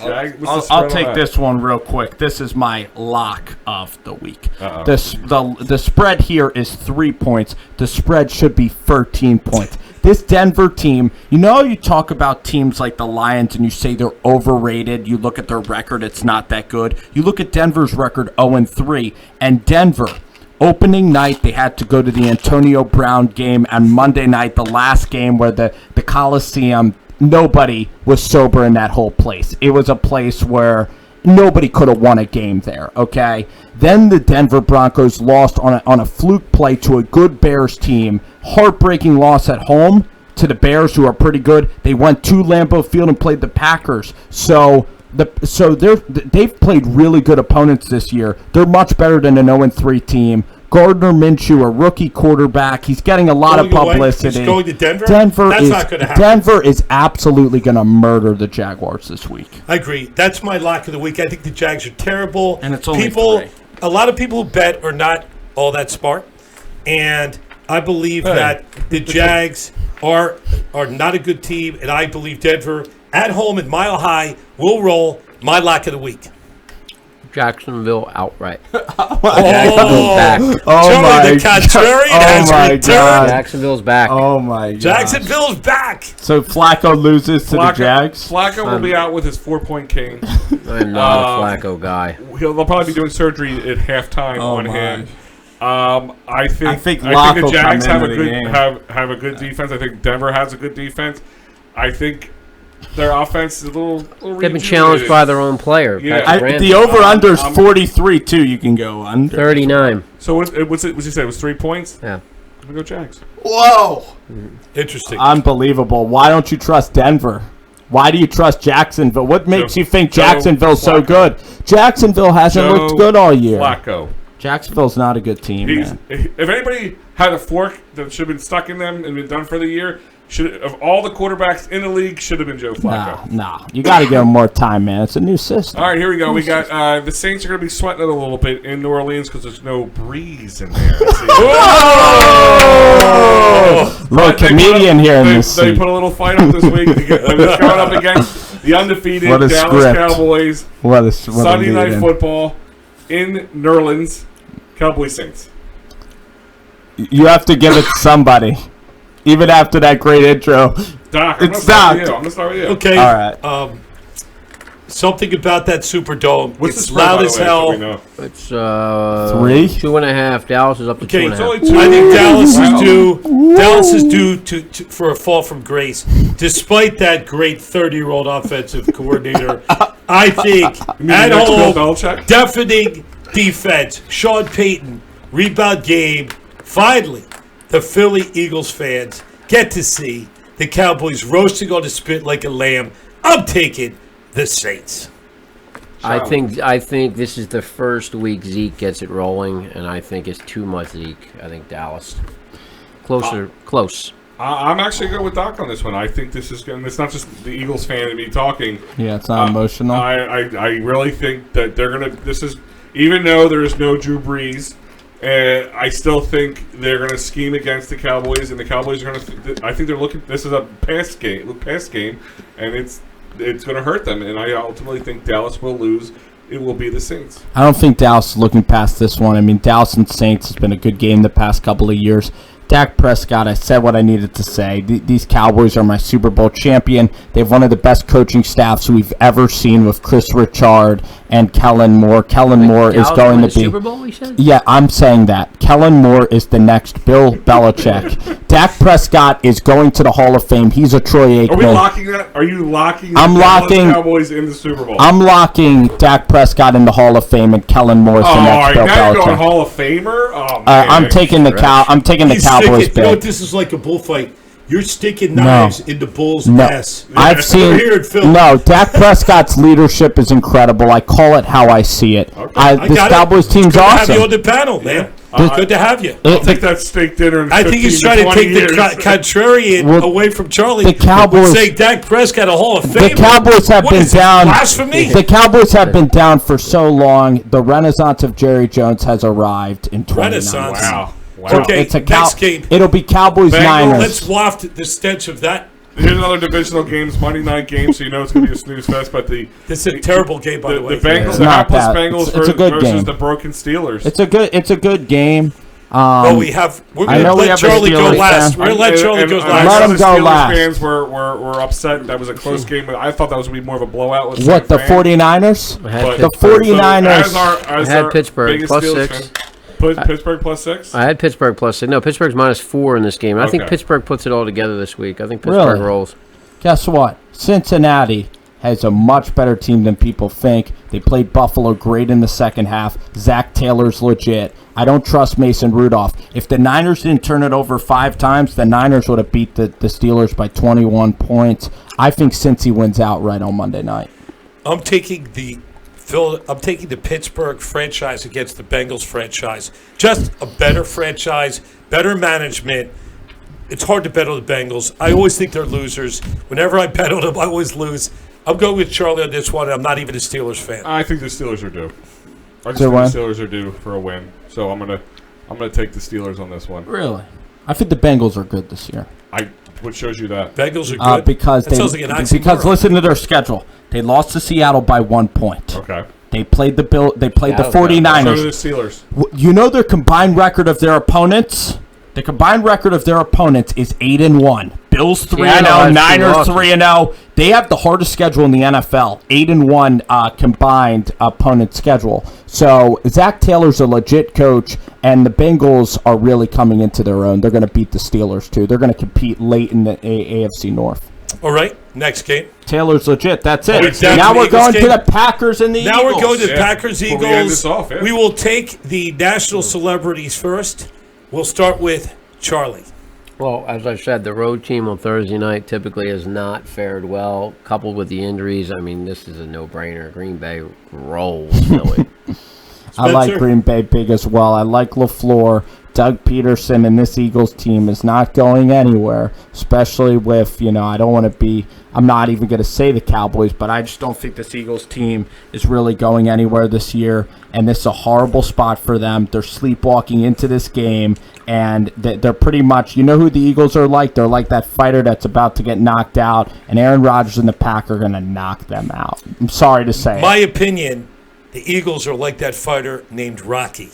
I'll take this one real quick. This is my lock of the week. Uh-oh. The spread here is 3 points. The spread should be 13 points. This Denver team, you talk about teams like the Lions and you say they're overrated. You look at their record, it's not that good. You look at Denver's record, 0-3, and Denver, opening night, they had to go to the Antonio Brown game, and Monday night, the last game where the Coliseum, nobody was sober in that whole place. It was a place where nobody could have won a game there, okay? Then the Denver Broncos lost on a fluke play to a good Bears team. Heartbreaking loss at home to the Bears, who are pretty good. They went to Lambeau Field and played the Packers. So they've played really good opponents this year. They're much better than an 0-3 team. Gardner Minshew, a rookie quarterback, he's getting a lot of publicity. He's going to Denver? That's not going to happen. Denver is absolutely going to murder the Jaguars this week. I agree. That's my lock of the week. I think the Jags are terrible. And it's only 3. A lot of people who bet are not all that smart. And I believe that the Jags are not a good team. And I believe Denver, at home at Mile High, will roll. My lock of the week. Jacksonville outright. Oh, back. Charlie, the contrarian has returned. Jacksonville's back. Oh, my God. Jacksonville's back. So Flacco loses to the Jags? Flacco will be out with his 4-point cane. I'm not a Flacco guy. They'll probably be doing surgery at halftime on him. I think Locke the will Jags come have a into the good game. have a good defense. I think Denver has a good defense. I think their offense is a little They've been challenged by their own player. Yeah. The over-under is 43, too. You can go under. 39. So what's you say? It was 3 points? Yeah. I'm going to go Jags. Whoa. Interesting. Unbelievable. Why don't you trust Denver? Why do you trust Jacksonville? What makes you think Jacksonville's so good? Jacksonville hasn't looked good all year. Flacco. Jacksonville's not a good team, man. If anybody had a fork that should have been stuck in them and been done for the year, of all the quarterbacks in the league, should have been Joe Flacco. Nah. You got to give him more time, man. It's a new system. All right, here we go. We got the Saints are going to be sweating it a little bit in New Orleans because there's no breeze in there. Little comedian here in this They seat. put a little fight up this week. They're going up against the undefeated What a Dallas script. Cowboys. What a Sunday night lead-in. football in New Orleans. Cowboys Saints. You have to give it to somebody. Even after that great intro. Doc, I'm It's going Doc. to start with you. Okay. All right. Something about that Superdome. What's It's the spread, loud by the as way, hell. so we know? It's 3? 2.5. Dallas is up to Okay, 2.5. It's only 2. I think Dallas Wow. is due. Dallas is due to for a fall from grace, despite that great 30-year-old offensive coordinator. I think You mean at the next Bill home, Belichick? deafening defense, Sean Payton, rebound game. Finally, the Philly Eagles fans get to see the Cowboys roasting on the spit like a lamb. I'm taking the Saints. I think this is the first week Zeke gets it rolling, and I think it's too much Zeke. I think Dallas. Close. I'm actually going with Doc on this one. I think this is going. It's not just the Eagles fan and me talking. Yeah, it's not emotional. I really think that they're gonna. This is even though there is no Drew Brees, I still think they're gonna scheme against the Cowboys, and the Cowboys are gonna. I think they're looking. This is a pass game, and it's gonna hurt them. And I ultimately think Dallas will lose. It will be the Saints. I don't think Dallas is looking past this one. I mean, Dallas and Saints has been a good game the past couple of years. Dak Prescott, I said what I needed to say. These Cowboys are my Super Bowl champion. They have one of the best coaching staffs we've ever seen with Chris Richard and Kellen Moore. Kellen Moore is Dallas going win to the be... Super Bowl, we said? Yeah, I'm saying that. Kellen Moore is the next Bill Belichick. Dak Prescott is going to the Hall of Fame. He's a Troy Aikman. Are we locking that? Are you locking? I'm the Dallas locking- Cowboys in the Super Bowl. I'm locking Dak Prescott in the Hall of Fame and Kellen Moore is the all next right, Bill now you're going Belichick. Hall of Famer. Oh, man, I'm taking the He's Cowboys sticking, you know what, big. this is like a bullfight. You're sticking knives in the bull's No, ass. I've seen. We're here in Philly. No, Dak Prescott's leadership is incredible. I call it how I see it. I This got it. Cowboys team's Good to have you on awesome. the panel, man. Good to have you. I'll take that steak dinner. In I think he's trying to 20 take the years. contrarian Well, away from Charlie. the Cowboys- Would say Dak Prescott a Hall of The Famer. Cowboys have What been is this, down. blasphemy? The Cowboys have been down for so long. The renaissance of Jerry Jones has arrived in 2019. Renaissance. Wow. Okay, It's a next game. It'll be Cowboys Bengals, Niners. Let's waft the stench of that. Here's another divisional games, Monday night game, so you know it's going to be a snooze fest. But the This is a terrible game, by the way. Bengals, It's the not hapless bad. Bengals It's a good versus game. the broken Steelers. It's a good game. We're I going know to we let have a Charlie go Steelers last. fan. We're going to let Charlie go I Let last. know him the go Steelers last. fans were upset. That was a close game. But I thought that was going to be more of a blowout. With What, the some fans. 49ers? I had But- The Pittsburgh. 49ers. As I had our Pittsburgh biggest plus Steelers 6. fan, put Pittsburgh plus 6. I had Pittsburgh plus 6. No, Pittsburgh's -4 in this game. I think Okay. Pittsburgh puts it all together this week. I think Pittsburgh Really? rolls. Guess what? Cincinnati has a much better team than people think. They played Buffalo great in the second half. Zach Taylor's legit. I don't trust Mason Rudolph. If the Niners didn't turn it over 5 times, the Niners would have beat the Steelers by 21 points. I think Cincy wins outright on Monday night. I'm taking the Pittsburgh franchise against the Bengals franchise. Just a better franchise, better management. It's hard to bet on the Bengals. I always think they're losers. Whenever I bet on them, I always lose. I'm going with Charlie on this one, and I'm not even a Steelers fan. I think the Steelers are due. I just To think win? the Steelers are due for a win. So I'm gonna take the Steelers on this one. Really? I think the Bengals are good this year. What shows you that? Bengals are good. Because that sounds like an oxymoron. because listen to their schedule. They lost to Seattle by 1 point. Okay. They played the Seattle's 49ers. So do the Steelers. You know their combined record of their opponents? The combined record of their opponents is 8-1. Bills 3-0, Seattle has 2 Niners losses. 3-0. They have the hardest schedule in the NFL. 8-1 combined opponent schedule. So Zach Taylor's a legit coach, and the Bengals are really coming into their own. They're going to beat the Steelers too. They're going to compete late in the AFC North. All right, next game. Taylor's legit. That's Oh, it. it's down Now to the we're Eagles going to game? the Packers and the Now Eagles. we're going to the Yeah. Packers, Before we end Eagles. this off, yeah. We will take the national celebrities first. We'll start with Charlie. Well, as I said, the road team on Thursday night typically has not fared well, coupled with the injuries. I mean, this is a no-brainer. Green Bay rolls Philly. I like Spencer? Green Bay big as well. I like LaFleur. Doug Peterson and this Eagles team is not going anywhere, especially with, I'm not even going to say the Cowboys, but I just don't think this Eagles team is really going anywhere this year, and this is a horrible spot for them. They're sleepwalking into this game, and they're pretty much, you know who the Eagles are like? They're like that fighter that's about to get knocked out, and Aaron Rodgers and the Pack are going to knock them out. I'm sorry to say My opinion, the Eagles are like that fighter named Rocky.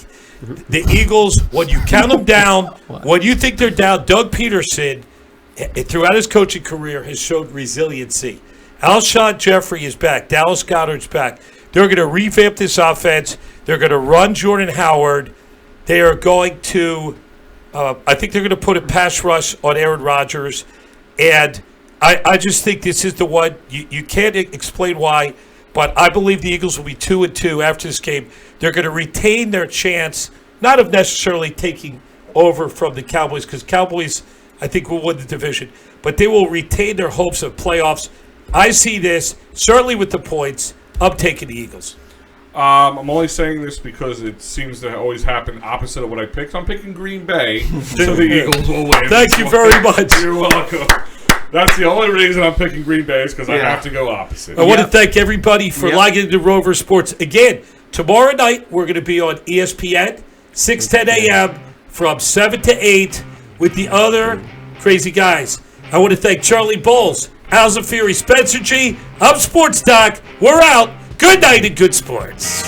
The Eagles, when you count them down, when you think they're down, Doug Peterson, throughout his coaching career, has showed resiliency. Alshon Jeffrey is back. Dallas Goedert's back. They're going to revamp this offense. They're going to run Jordan Howard. They are going to, I think they're going to put a pass rush on Aaron Rodgers. And I just think this is the one. You can't explain why, but I believe the Eagles will be 2-2 after this game. They're going to retain their chance, not of necessarily taking over from the Cowboys, because Cowboys, I think, will win the division, but they will retain their hopes of playoffs. I see this, certainly with the points. I'm taking the Eagles. I'm only saying this because it seems to always happen opposite of what I picked. I'm picking Green Bay, so the Eagles will win. Thank you very much. You're welcome. That's the only reason I'm picking Green Bay is because I have to go opposite. I want to thank everybody for logging into Rover Sports. Again, tomorrow night we're going to be on ESPN, 6:10 a.m. from 7 to 8 with the other crazy guys. I want to thank Charlie Bowles, Al Zafiri, Spencer G. I'm Sports Doc. We're out. Good night and good sports.